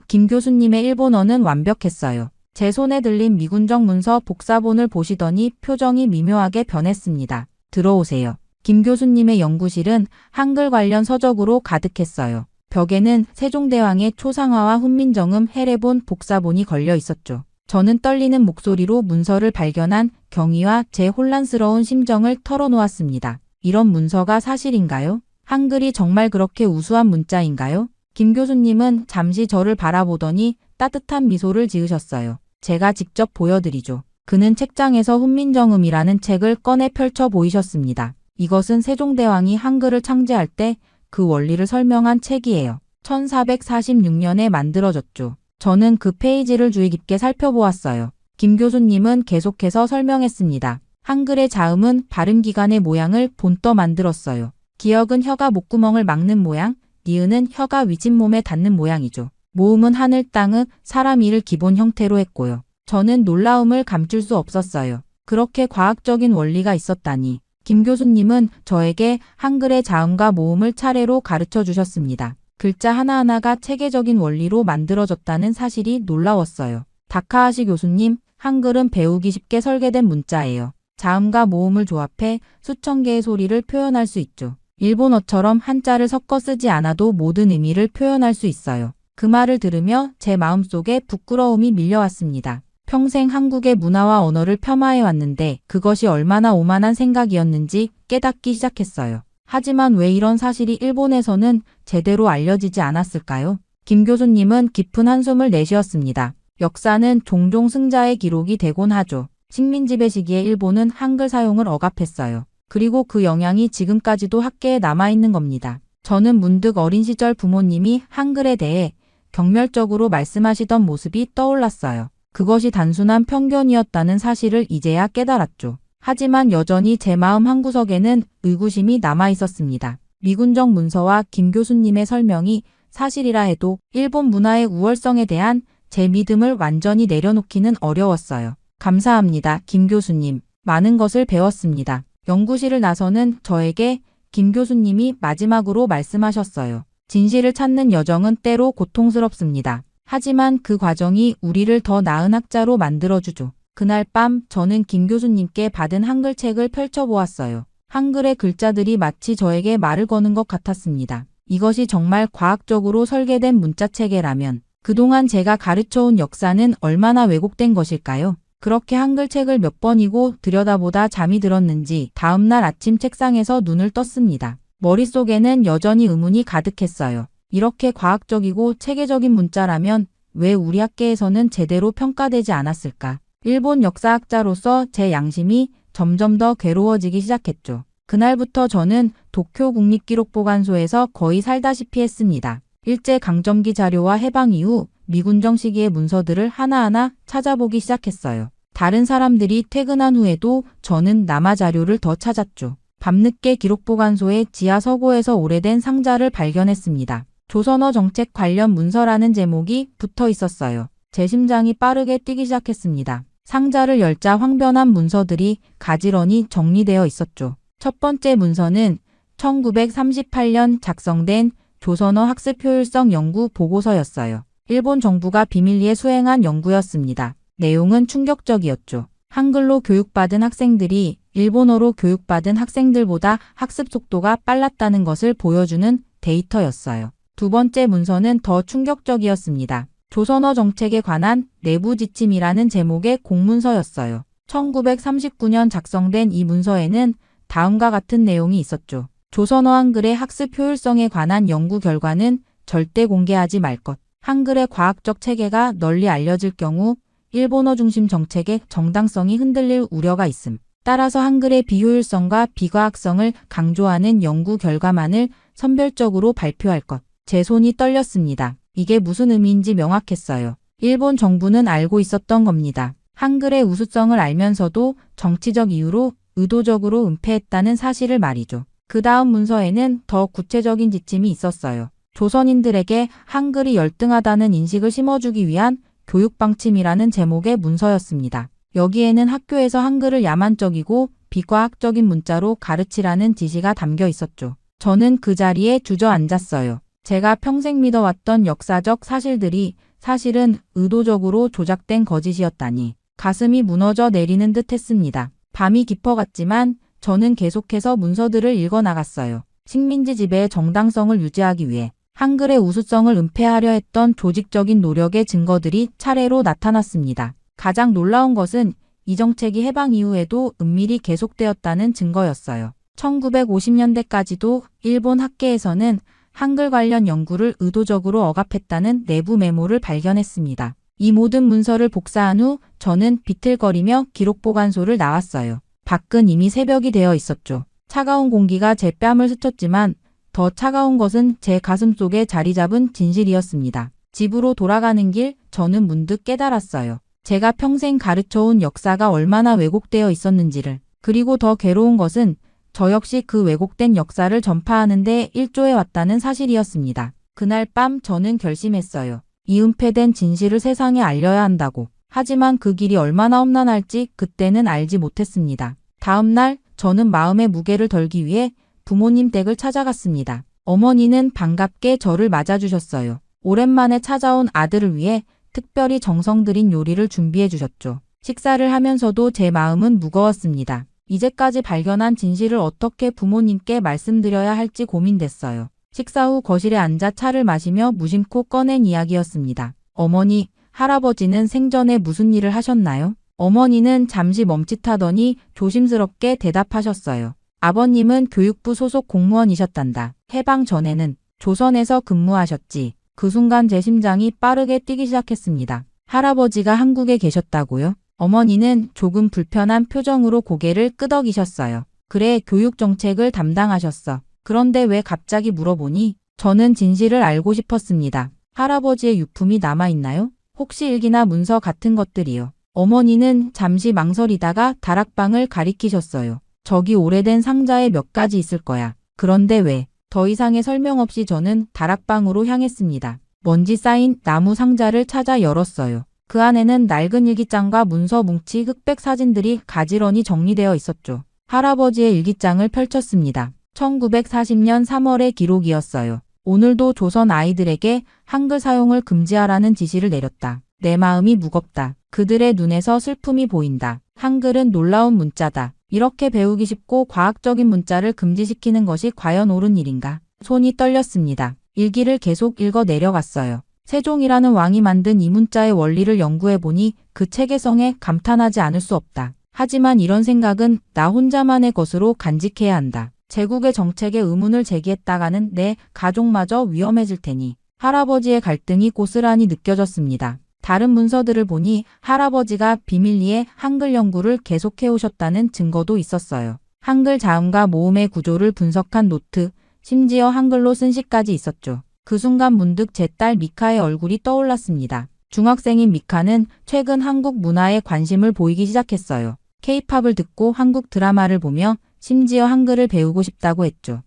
E: 김 교수님의 일본어는 완벽했어요. 제 손에 들린 미군정 문서 복사본을 보시더니 표정이 미묘하게 변했습니다. 들어오세요. 김 교수님의 연구실은 한글 관련 서적으로 가득했어요. 벽에는 세종대왕의 초상화와 훈민정음 해례본 복사본이 걸려 있었죠. 저는 떨리는 목소리로 문서를 발견한 경위와 제 혼란스러운 심정을 털어놓았습니다. 이런 문서가 사실인가요? 한글이 정말 그렇게 우수한 문자인가요? 김 교수님은 잠시 저를 바라보더니 따뜻한 미소를 지으셨어요. 제가 직접 보여드리죠. 그는 책장에서 훈민정음이라는 책을 꺼내 펼쳐 보이셨습니다. 이것은 세종대왕이 한글을 창제할 때 그 원리를 설명한 책이에요. 1446년에 만들어졌죠. 저는 그 페이지를 주의 깊게 살펴보았어요. 김 교수님은 계속해서 설명했습니다. 한글의 자음은 발음기관의 모양을 본떠 만들었어요. 기역은 혀가 목구멍을 막는 모양, 니은은 혀가 위진몸에 닿는 모양이죠. 모음은 하늘, 땅은 사람, 이를 기본 형태로 했고요. 저는 놀라움을 감출 수 없었어요. 그렇게 과학적인 원리가 있었다니. 김 교수님은 저에게 한글의 자음과 모음을 차례로 가르쳐 주셨습니다. 글자 하나하나가 체계적인 원리로 만들어졌다는 사실이 놀라웠어요. 다카하시 교수님, 한글은 배우기 쉽게 설계된 문자예요. 자음과 모음을 조합해 수천 개의 소리를 표현할 수 있죠. 일본어처럼 한자를 섞어 쓰지 않아도 모든 의미를 표현할 수 있어요. 그 말을 들으며 제 마음속에 부끄러움이 밀려왔습니다. 평생 한국의 문화와 언어를 폄하해 왔는데 그것이 얼마나 오만한 생각이었는지 깨닫기 시작했어요. 하지만 왜 이런 사실이 일본에서는 제대로 알려지지 않았을까요? 김 교수님은 깊은 한숨을 내쉬었습니다. 역사는 종종 승자의 기록이 되곤 하죠. 식민지배 시기에 일본은 한글 사용을 억압했어요. 그리고 그 영향이 지금까지도 학계에 남아있는 겁니다. 저는 문득 어린 시절 부모님이 한글에 대해 경멸적으로 말씀하시던 모습이 떠올랐어요. 그것이 단순한 편견이었다는 사실을 이제야 깨달았죠. 하지만 여전히 제 마음 한구석에는 의구심이 남아있었습니다. 미군정 문서와 김 교수님의 설명이 사실이라 해도 일본 문화의 우월성에 대한 제 믿음을 완전히 내려놓기는 어려웠어요. 감사합니다, 김 교수님. 많은 것을 배웠습니다. 연구실을 나서는 저에게 김 교수님이 마지막으로 말씀하셨어요. 진실을 찾는 여정은 때로 고통스럽습니다. 하지만 그 과정이 우리를 더 나은 학자로 만들어주죠. 그날 밤 저는 김 교수님께 받은 한글 책을 펼쳐보았어요. 한글의 글자들이 마치 저에게 말을 거는 것 같았습니다. 이것이 정말 과학적으로 설계된 문자체계라면 그동안 제가 가르쳐온 역사는 얼마나 왜곡된 것일까요? 그렇게 한글 책을 몇 번이고 들여다보다 잠이 들었는지 다음날 아침 책상에서 눈을 떴습니다. 머릿속에는 여전히 의문이 가득했어요. 이렇게 과학적이고 체계적인 문자라면 왜 우리 학계에서는 제대로 평가되지 않았을까? 일본 역사학자로서 제 양심이 점점 더 괴로워지기 시작했죠. 그날부터 저는 도쿄 국립기록보관소에서 거의 살다시피 했습니다. 일제강점기 자료와 해방 이후 미군정 시기의 문서들을 하나하나 찾아보기 시작했어요. 다른 사람들이 퇴근한 후에도 저는 남아 자료를 더 찾았죠. 밤늦게 기록보관소의 지하 서고에서 오래된 상자를 발견했습니다. 조선어 정책 관련 문서라는 제목이 붙어 있었어요. 제 심장이 빠르게 뛰기 시작했습니다. 상자를 열자 황변한 문서들이 가지런히 정리되어 있었죠. 첫 번째 문서는 1938년 작성된 조선어 학습 효율성 연구 보고서였어요. 일본 정부가 비밀리에 수행한 연구였습니다. 내용은 충격적이었죠. 한글로 교육받은 학생들이 일본어로 교육받은 학생들보다 학습 속도가 빨랐다는 것을 보여주는 데이터였어요. 두 번째 문서는 더 충격적이었습니다. 조선어 정책에 관한 내부 지침이라는 제목의 공문서였어요. 1939년 작성된 이 문서에는 다음과 같은 내용이 있었죠. 조선어 한글의 학습 효율성에 관한 연구 결과는 절대 공개하지 말 것. 한글의 과학적 체계가 널리 알려질 경우 일본어 중심 정책의 정당성이 흔들릴 우려가 있음. 따라서 한글의 비효율성과 비과학성을 강조하는 연구 결과만을 선별적으로 발표할 것. 제 손이 떨렸습니다. 이게 무슨 의미인지 명확했어요. 일본 정부는 알고 있었던 겁니다. 한글의 우수성을 알면서도 정치적 이유로 의도적으로 은폐했다는 사실을 말이죠. 그 다음 문서에는 더 구체적인 지침이 있었어요. 조선인들에게 한글이 열등하다는 인식을 심어주기 위한 교육방침이라는 제목의 문서였습니다. 여기에는 학교에서 한글을 야만적이고 비과학적인 문자로 가르치라는 지시가 담겨 있었죠. 저는 그 자리에 주저앉았어요. 제가 평생 믿어왔던 역사적 사실들이 사실은 의도적으로 조작된 거짓이었다니 가슴이 무너져 내리는 듯 했습니다. 밤이 깊어갔지만 저는 계속해서 문서들을 읽어나갔어요. 식민지 지배의 정당성을 유지하기 위해 한글의 우수성을 은폐하려 했던 조직적인 노력의 증거들이 차례로 나타났습니다. 가장 놀라운 것은 이 정책이 해방 이후에도 은밀히 계속되었다는 증거였어요. 1950년대까지도 일본 학계에서는 한글 관련 연구를 의도적으로 억압했다는 내부 메모를 발견했습니다. 이 모든 문서를 복사한 후 저는 비틀거리며 기록보관소를 나왔어요. 밖은 이미 새벽이 되어 있었죠. 차가운 공기가 제 뺨을 스쳤지만 더 차가운 것은 제 가슴 속에 자리 잡은 진실이었습니다. 집으로 돌아가는 길 저는 문득 깨달았어요. 제가 평생 가르쳐온 역사가 얼마나 왜곡되어 있었는지를. 그리고 더 괴로운 것은 저 역시 그 왜곡된 역사를 전파하는 데 일조해 왔다는 사실이었습니다. 그날 밤 저는 결심했어요. 이 은폐된 진실을 세상에 알려야 한다고. 하지만 그 길이 얼마나 험난할지 그때는 알지 못했습니다. 다음 날 저는 마음의 무게를 덜기 위해 부모님 댁을 찾아갔습니다. 어머니는 반갑게 저를 맞아주셨어요. 오랜만에 찾아온 아들을 위해 특별히 정성 들인 요리를 준비해 주셨죠. 식사를 하면서도 제 마음은 무거웠습니다. 이제까지 발견한 진실을 어떻게 부모님께 말씀드려야 할지 고민됐어요. 식사 후 거실에 앉아 차를 마시며 무심코 꺼낸 이야기였습니다. 어머니, 할아버지는 생전에 무슨 일을 하셨나요? 어머니는 잠시 멈칫하더니 조심스럽게 대답하셨어요. 아버님은 교육부 소속 공무원이셨단다. 해방 전에는 조선에서 근무하셨지. 그 순간 제 심장이 빠르게 뛰기 시작했습니다. 할아버지가 한국에 계셨다고요? 어머니는 조금 불편한 표정으로 고개를 끄덕이셨어요. 그래, 교육 정책을 담당하셨어. 그런데 왜 갑자기 물어보니? 저는 진실을 알고 싶었습니다. 할아버지의 유품이 남아있나요? 혹시 일기나 문서 같은 것들이요? 어머니는 잠시 망설이다가 다락방을 가리키셨어요. 저기 오래된 상자에 몇 가지 있을 거야. 그런데 왜? 더 이상의 설명 없이 저는 다락방으로 향했습니다. 먼지 쌓인 나무 상자를 찾아 열었어요. 그 안에는 낡은 일기장과 문서 뭉치 흑백 사진들이 가지런히 정리되어 있었죠. 할아버지의 일기장을 펼쳤습니다. 1940년 3월의 기록이었어요. 오늘도 조선 아이들에게 한글 사용을 금지하라는 지시를 내렸다. 내 마음이 무겁다. 그들의 눈에서 슬픔이 보인다. 한글은 놀라운 문자다. 이렇게 배우기 쉽고 과학적인 문자를 금지시키는 것이 과연 옳은 일인가? 손이 떨렸습니다. 일기를 계속 읽어 내려갔어요. 세종이라는 왕이 만든 이 문자의 원리를 연구해보니 그 체계성에 감탄하지 않을 수 없다. 하지만 이런 생각은 나 혼자만의 것으로 간직해야 한다. 제국의 정책에 의문을 제기했다가는 내 가족마저 위험해질 테니. 할아버지의 갈등이 고스란히 느껴졌습니다. 다른 문서들을 보니 할아버지가 비밀리에 한글 연구를 계속해 오셨다는 증거도 있었어요. 한글 자음과 모음의 구조를 분석한 노트, 심지어 한글로 쓴 시까지 있었죠. 그 순간 문득 제 딸 미카의 얼굴이 떠올랐습니다. 중학생인 미카는 최근 한국 문화에 관심을 보이기 시작했어요. K-팝을 듣고 한국 드라마를 보며 심지어 한글을 배우고 싶다고 했죠.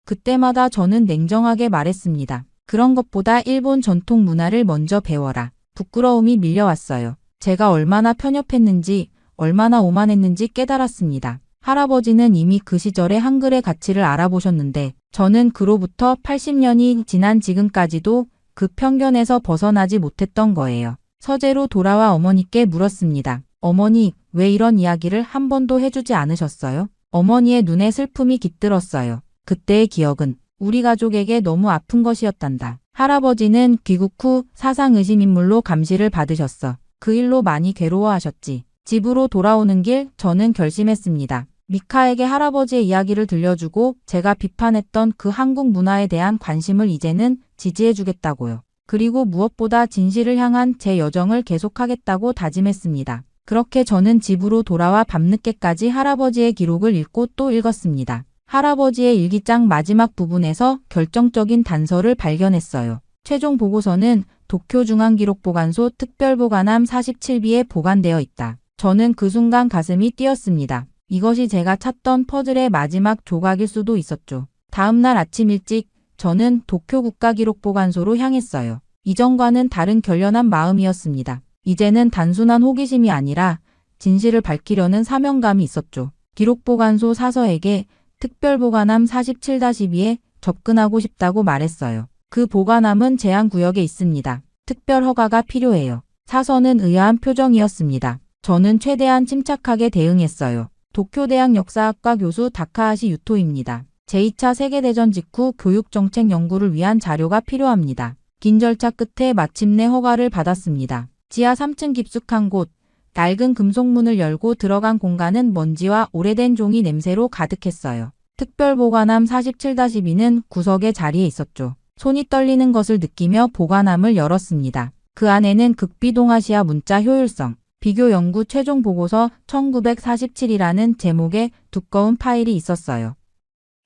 E: 그때마다 저는 냉정하게 말했습니다. 그런 것보다 일본 전통 문화를 먼저 배워라. 부끄러움이 밀려왔어요. 제가 얼마나 편협했는지, 얼마나 오만했는지 깨달았습니다. 할아버지는 이미 그 시절의 한글의 가치를 알아보셨는데 저는 그로부터 80년이 지난 지금까지도 그 편견에서 벗어나지 못했던 거예요. 서재로 돌아와 어머니께 물었습니다. 어머니, 왜 이런 이야기를 한 번도 해주지 않으셨어요? 어머니의 눈에 슬픔이 깃들었어요. 그때의 기억은 우리 가족에게 너무 아픈 것이었단다. 할아버지는 귀국 후 사상의심인물로 감시를 받으셨어. 그 일로 많이 괴로워하셨지. 집으로 돌아오는 길 저는 결심했습니다. 미카에게 할아버지의 이야기를 들려주고 제가 비판했던 그 한국 문화에 대한 관심을 이제는 지지해주겠다고요. 그리고 무엇보다 진실을 향한 제 여정을 계속하겠다고 다짐했습니다. 그렇게 저는 집으로 돌아와 밤늦게까지 할아버지의 기록을 읽고 또 읽었습니다. 할아버지의 일기장 마지막 부분에서 결정적인 단서를 발견했어요. 최종 보고서는 도쿄중앙기록보관소 특별보관함 47B에 보관되어 있다. 저는 그 순간 가슴이 뛰었습니다. 이것이 제가 찾던 퍼즐의 마지막 조각일 수도 있었죠. 다음 날 아침 일찍 저는 도쿄국가기록보관소로 향했어요. 이전과는 다른 결연한 마음이었습니다. 이제는 단순한 호기심이 아니라 진실을 밝히려는 사명감이 있었죠. 기록보관소 사서에게 특별보관함 47-2에 접근하고 싶다고 말했어요. 그 보관함은 제한구역에 있습니다. 특별 허가가 필요해요. 사서는 의아한 표정이었습니다. 저는 최대한 침착하게 대응했어요. 도쿄대학 역사학과 교수 다카하시 유토입니다. 제2차 세계대전 직후 교육정책 연구를 위한 자료가 필요합니다. 긴 절차 끝에 마침내 허가를 받았습니다. 지하 3층 깊숙한 곳, 낡은 금속문을 열고 들어간 공간은 먼지와 오래된 종이 냄새로 가득했어요. 특별보관함 47-2는 구석의 자리에 있었죠. 손이 떨리는 것을 느끼며 보관함을 열었습니다. 그 안에는 극비동아시아 문자 효율성, 비교 연구 최종 보고서 1947이라는 제목의 두꺼운 파일이 있었어요.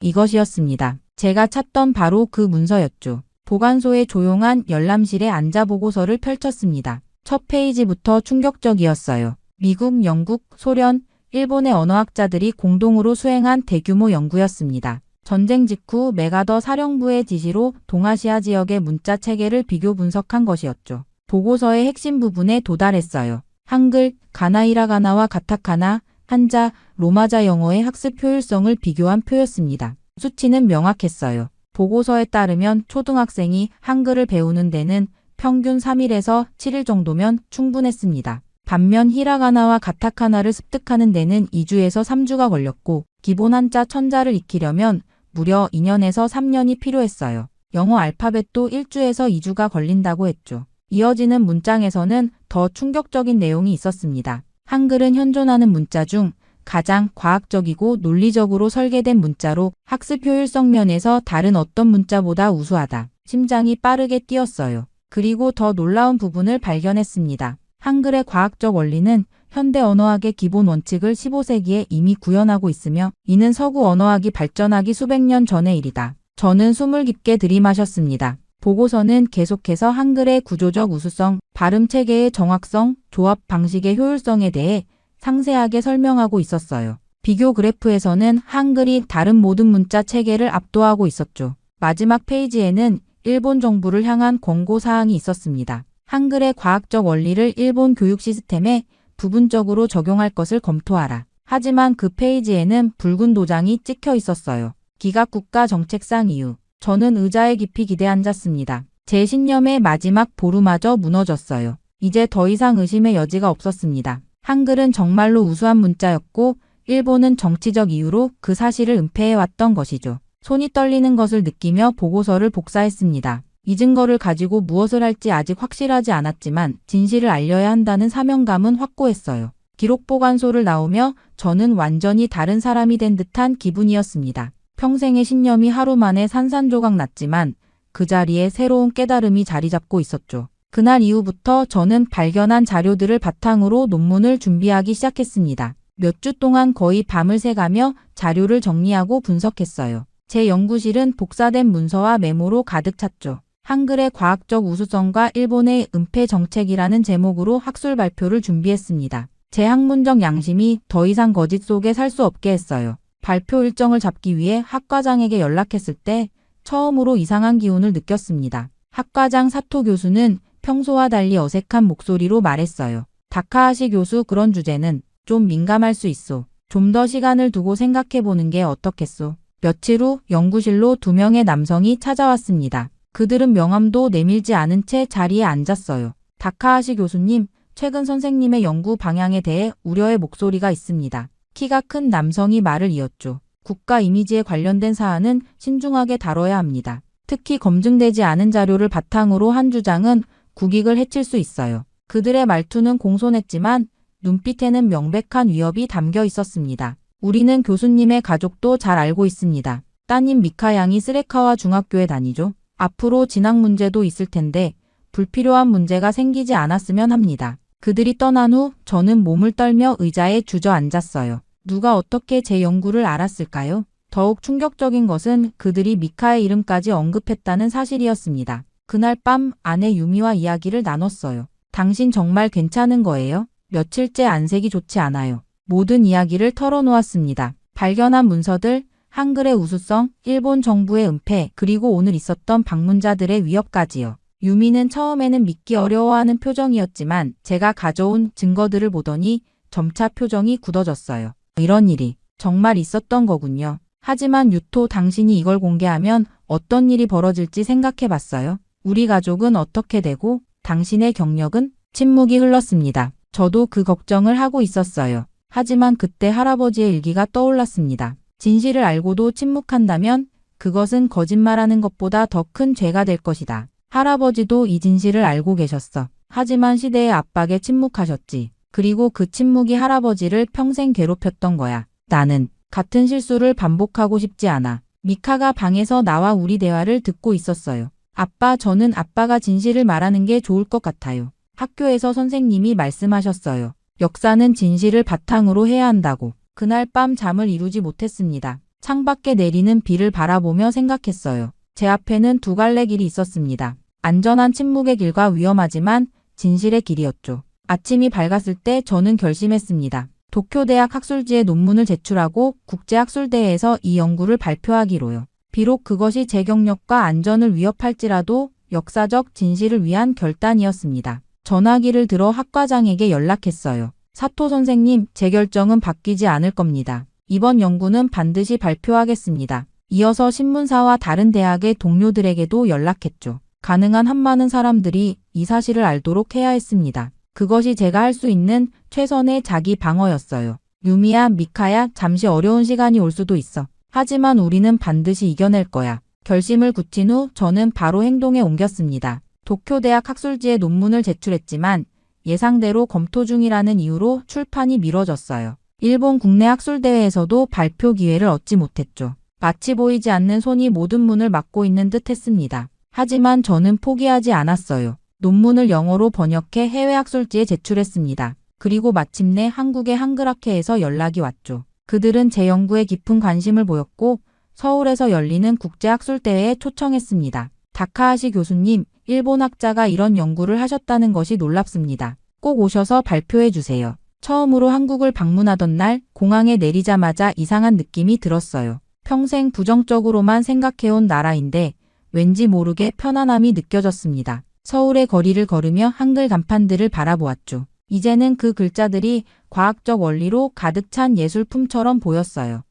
E: 이것이었습니다. 제가 찾던 바로 그 문서였죠. 보관소의 조용한 열람실에 앉아 보고서를 펼쳤습니다. 첫 페이지부터 충격적이었어요. 미국, 영국, 소련, 일본의 언어학자들이 공동으로 수행한 대규모 연구였습니다. 전쟁 직후 메가더 사령부의 지시로 동아시아 지역의 문자 체계를 비교 분석한 것이었죠. 보고서의 핵심 부분에 도달했어요. 한글, 가나히라가나와 가타카나, 한자, 로마자 영어의 학습 효율성을 비교한 표였습니다. 수치는 명확했어요. 보고서에 따르면 초등학생이 한글을 배우는 데는 평균 3일에서 7일 정도면 충분했습니다. 반면 히라가나와 가타카나를 습득하는 데는 2주에서 3주가 걸렸고 기본 한자 1000자를 익히려면 무려 2년에서 3년이 필요했어요. 영어 알파벳도 1주에서 2주가 걸린다고 했죠. 이어지는 문장에서는 더 충격적인 내용이 있었습니다. 한글은 현존하는 문자 중 가장 과학적이고 논리적으로 설계된 문자로 학습 효율성 면에서 다른 어떤 문자보다 우수하다. 심장이 빠르게 뛰었어요. 그리고 더 놀라운 부분을 발견했습니다. 한글의 과학적 원리는 현대 언어학의 기본 원칙을 15세기에 이미 구현하고 있으며 이는 서구 언어학이 발전하기 수백 년 전의 일이다. 저는 숨을 깊게 들이마셨습니다. 보고서는 계속해서 한글의 구조적 우수성, 발음 체계의 정확성, 조합 방식의 효율성에 대해 상세하게 설명하고 있었어요. 비교 그래프에서는 한글이 다른 모든 문자 체계를 압도하고 있었죠. 마지막 페이지에는 일본 정부를 향한 권고 사항이 있었습니다. 한글의 과학적 원리를 일본 교육 시스템에 부분적으로 적용할 것을 검토하라. 하지만 그 페이지에는 붉은 도장이 찍혀 있었어요. 기각국가 정책상 이유. 저는 의자에 깊이 기대 앉았습니다. 제 신념의 마지막 보루마저 무너졌어요. 이제 더 이상 의심의 여지가 없었습니다. 한글은 정말로 우수한 문자였고 일본은 정치적 이유로 그 사실을 은폐해왔던 것이죠. 손이 떨리는 것을 느끼며 보고서를 복사했습니다. 이 증거를 가지고 무엇을 할지 아직 확실하지 않았지만 진실을 알려야 한다는 사명감은 확고했어요. 기록 보관소를 나오며 저는 완전히 다른 사람이 된 듯한 기분이었습니다. 평생의 신념이 하루 만에 산산조각 났지만 그 자리에 새로운 깨달음이 자리 잡고 있었죠. 그날 이후부터 저는 발견한 자료들을 바탕으로 논문을 준비하기 시작했습니다. 몇 주 동안 거의 밤을 새가며 자료를 정리하고 분석했어요. 제 연구실은 복사된 문서와 메모로 가득 찼죠. 한글의 과학적 우수성과 일본의 은폐 정책이라는 제목으로 학술 발표를 준비했습니다. 제 학문적 양심이 더 이상 거짓 속에 살 수 없게 했어요. 발표 일정을 잡기 위해 학과장에게 연락했을 때 처음으로 이상한 기운을 느꼈습니다. 학과장 사토 교수는 평소와 달리 어색한 목소리로 말했어요. 다카하시 교수, 그런 주제는 좀 민감할 수 있어. 좀 더 시간을 두고 생각해보는 게 어떻겠소. 며칠 후 연구실로 2명의 남성이 찾아왔습니다. 그들은 명함도 내밀지 않은 채 자리에 앉았어요. 다카하시 교수님, 최근 선생님의 연구 방향에 대해 우려의 목소리가 있습니다. 키가 큰 남성이 말을 이었죠. 국가 이미지에 관련된 사안은 신중하게 다뤄야 합니다. 특히 검증되지 않은 자료를 바탕으로 한 주장은 국익을 해칠 수 있어요. 그들의 말투는 공손했지만 눈빛에는 명백한 위협이 담겨 있었습니다. 우리는 교수님의 가족도 잘 알고 있습니다. 따님 미카 양이 쓰레카와 중학교에 다니죠. 앞으로 진학 문제도 있을 텐데 불필요한 문제가 생기지 않았으면 합니다. 그들이 떠난 후 저는 몸을 떨며 의자에 주저앉았어요. 누가 어떻게 제 연구를 알았을까요? 더욱 충격적인 것은 그들이 미카의 이름까지 언급했다는 사실이었습니다. 그날 밤 아내 유미와 이야기를 나눴어요. 당신 정말 괜찮은 거예요? 며칠째 안색이 좋지 않아요. 모든 이야기를 털어놓았습니다. 발견한 문서들, 한글의 우수성, 일본 정부의 은폐, 그리고 오늘 있었던 방문자들의 위협까지요. 유미는 처음에는 믿기 어려워하는 표정이었지만 제가 가져온 증거들을 보더니 점차 표정이 굳어졌어요. 이런 일이 정말 있었던 거군요. 하지만 유토, 당신이 이걸 공개하면 어떤 일이 벌어질지 생각해봤어요? 우리 가족은 어떻게 되고 당신의 경력은? 침묵이 흘렀습니다. 저도 그 걱정을 하고 있었어요. 하지만 그때 할아버지의 일기가 떠올랐습니다. 진실을 알고도 침묵한다면 그것은 거짓말하는 것보다 더 큰 죄가 될 것이다. 할아버지도 이 진실을 알고 계셨어. 하지만 시대의 압박에 침묵하셨지. 그리고 그 침묵이 할아버지를 평생 괴롭혔던 거야. 나는 같은 실수를 반복하고 싶지 않아. 미카가 방에서 나와 우리 대화를 듣고 있었어요. 아빠, 저는 아빠가 진실을 말하는 게 좋을 것 같아요. 학교에서 선생님이 말씀하셨어요. 역사는 진실을 바탕으로 해야 한다고. 그날 밤 잠을 이루지 못했습니다. 창밖에 내리는 비를 바라보며 생각했어요. 제 앞에는 두 갈래 길이 있었습니다. 안전한 침묵의 길과 위험하지만 진실의 길이었죠. 아침이 밝았을 때 저는 결심했습니다. 도쿄대학 학술지에 논문을 제출하고 국제학술대회에서 이 연구를 발표하기로요. 비록 그것이 제 경력과 안전을 위협할지라도 역사적 진실을 위한 결단이었습니다. 전화기를 들어 학과장에게 연락했어요. 사토 선생님, 제 결정은 바뀌지 않을 겁니다. 이번 연구는 반드시 발표하겠습니다. 이어서 신문사와 다른 대학의 동료들에게도 연락했죠. 가능한 한 많은 사람들이 이 사실을 알도록 해야 했습니다. 그것이 제가 할 수 있는 최선의 자기 방어였어요. 유미야, 미카야, 잠시 어려운 시간이 올 수도 있어. 하지만 우리는 반드시 이겨낼 거야. 결심을 굳힌 후 저는 바로 행동에 옮겼습니다. 도쿄대학 학술지에 논문을 제출했지만 예상대로 검토 중이라는 이유로 출판이 미뤄졌어요. 일본 국내 학술대회에서도 발표 기회를 얻지 못했죠. 마치 보이지 않는 손이 모든 문을 막고 있는 듯 했습니다. 하지만 저는 포기하지 않았어요. 논문을 영어로 번역해 해외 학술지에 제출했습니다. 그리고 마침내 한국의 한글학회에서 연락이 왔죠. 그들은 제 연구에 깊은 관심을 보였고 서울에서 열리는 국제학술대회에 초청했습니다. 다카하시 교수님, 일본 학자가 이런 연구를 하셨다는 것이 놀랍습니다. 꼭 오셔서 발표해 주세요. 처음으로 한국을 방문하던 날 공항에 내리자마자 이상한 느낌이 들었어요. 평생 부정적으로만 생각해온 나라인데 왠지 모르게 편안함이 느껴졌습니다. 서울의 거리를 걸으며 한글 간판들을 바라보았죠. 이제는 그 글자들이 과학적 원리로 가득 찬 예술품처럼 보였어요.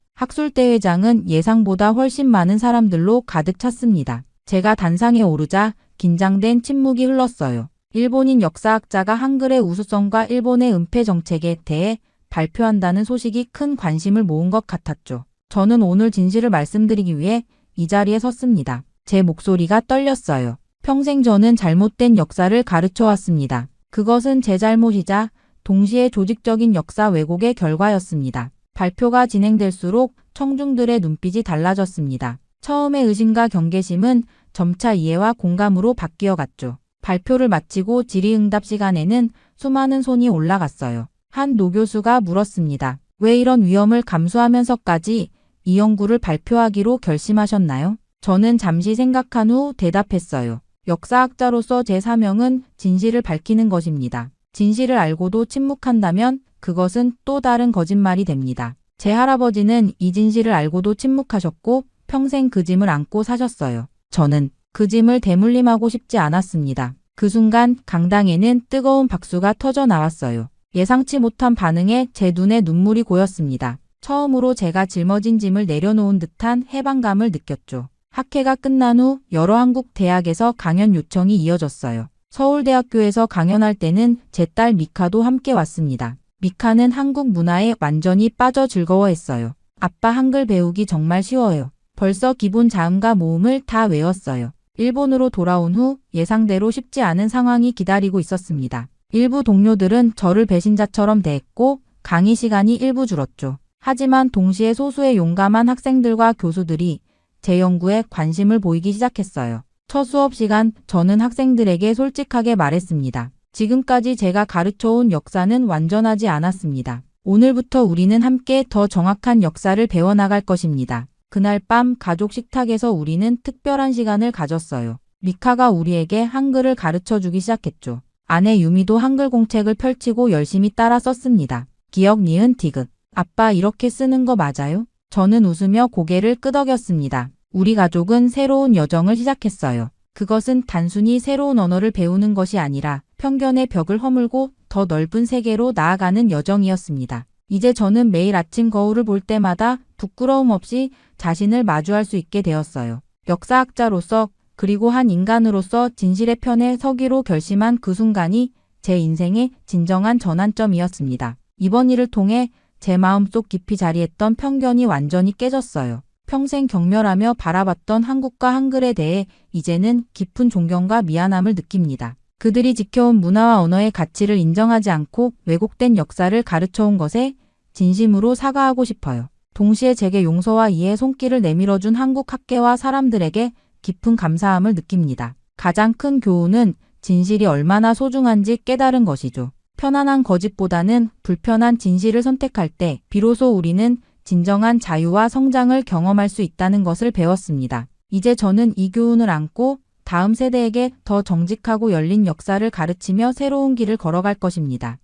E: 학술대회장은 예상보다 훨씬 많은 사람들로 가득 찼습니다. 제가 단상에 오르자 긴장된 침묵이 흘렀어요. 일본인 역사학자가 한글의 우수성과 일본의 은폐 정책에 대해 발표한다는 소식이 큰 관심을 모은 것 같았죠. 저는 오늘 진실을 말씀드리기 위해 이 자리에 섰습니다. 제 목소리가 떨렸어요. 평생 저는 잘못된 역사를 가르쳐 왔습니다. 그것은 제 잘못이자 동시에 조직적인 역사 왜곡의 결과였습니다. 발표가 진행될수록 청중들의 눈빛이 달라졌습니다. 처음의 의심과 경계심은 점차 이해와 공감으로 바뀌어 갔죠. 발표를 마치고 질의응답 시간에는 수많은 손이 올라갔어요. 한 노교수가 물었습니다. 왜 이런 위험을 감수하면서까지 이 연구를 발표하기로 결심하셨나요? 저는 잠시 생각한 후 대답했어요. 역사학자로서 제 사명은 진실을 밝히는 것입니다. 진실을 알고도 침묵한다면 그것은 또 다른 거짓말이 됩니다. 제 할아버지는 이 진실을 알고도 침묵하셨고 평생 그 짐을 안고 사셨어요. 저는 그 짐을 대물림하고 싶지 않았습니다. 그 순간 강당에는 뜨거운 박수가 터져 나왔어요. 예상치 못한 반응에 제 눈에 눈물이 고였습니다. 처음으로 제가 짊어진 짐을 내려놓은 듯한 해방감을 느꼈죠. 학회가 끝난 후 여러 한국 대학에서 강연 요청이 이어졌어요. 서울대학교에서 강연할 때는 제 딸 미카도 함께 왔습니다. 미카는 한국 문화에 완전히 빠져 즐거워했어요. 아빠 한글 배우기 정말 쉬워요. 벌써 기본 자음과 모음을 다 외웠어요. 일본으로 돌아온 후 예상대로 쉽지 않은 상황이 기다리고 있었습니다. 일부 동료들은 저를 배신자처럼 대했고 강의 시간이 일부 줄었죠. 하지만 동시에 소수의 용감한 학생들과 교수들이 제 연구에 관심을 보이기 시작했어요. 첫 수업 시간 저는 학생들에게 솔직하게 말했습니다. 지금까지 제가 가르쳐온 역사는 완전하지 않았습니다. 오늘부터 우리는 함께 더 정확한 역사를 배워나갈 것입니다. 그날 밤 가족 식탁에서 우리는 특별한 시간을 가졌어요. 미카가 우리에게 한글을 가르쳐주기 시작했죠. 아내 유미도 한글 공책을 펼치고 열심히 따라 썼습니다. 기역, 니은, 디귿. 아빠 이렇게 쓰는 거 맞아요? 저는 웃으며 고개를 끄덕였습니다. 우리 가족은 새로운 여정을 시작했어요. 그것은 단순히 새로운 언어를 배우는 것이 아니라 편견의 벽을 허물고 더 넓은 세계로 나아가는 여정이었습니다. 이제 저는 매일 아침 거울을 볼 때마다 부끄러움 없이 자신을 마주할 수 있게 되었어요. 역사학자로서 그리고 한 인간으로서 진실의 편에 서기로 결심한 그 순간이 제 인생의 진정한 전환점이었습니다. 이번 일을 통해 제 마음속 깊이 자리했던 편견이 완전히 깨졌어요. 평생 경멸하며 바라봤던 한국과 한글에 대해 이제는 깊은 존경과 미안함을 느낍니다. 그들이 지켜온 문화와 언어의 가치를 인정하지 않고 왜곡된 역사를 가르쳐온 것에 진심으로 사과하고 싶어요. 동시에 제게 용서와 이해의 손길을 내밀어준 한국 학계와 사람들에게 깊은 감사함을 느낍니다. 가장 큰 교훈은 진실이 얼마나 소중한지 깨달은 것이죠. 편안한 거짓보다는 불편한 진실을 선택할 때 비로소 우리는 진정한 자유와 성장을 경험할 수 있다는 것을 배웠습니다. 이제 저는 이 교훈을 안고 다음 세대에게 더 정직하고 열린 역사를 가르치며 새로운 길을 걸어갈 것입니다.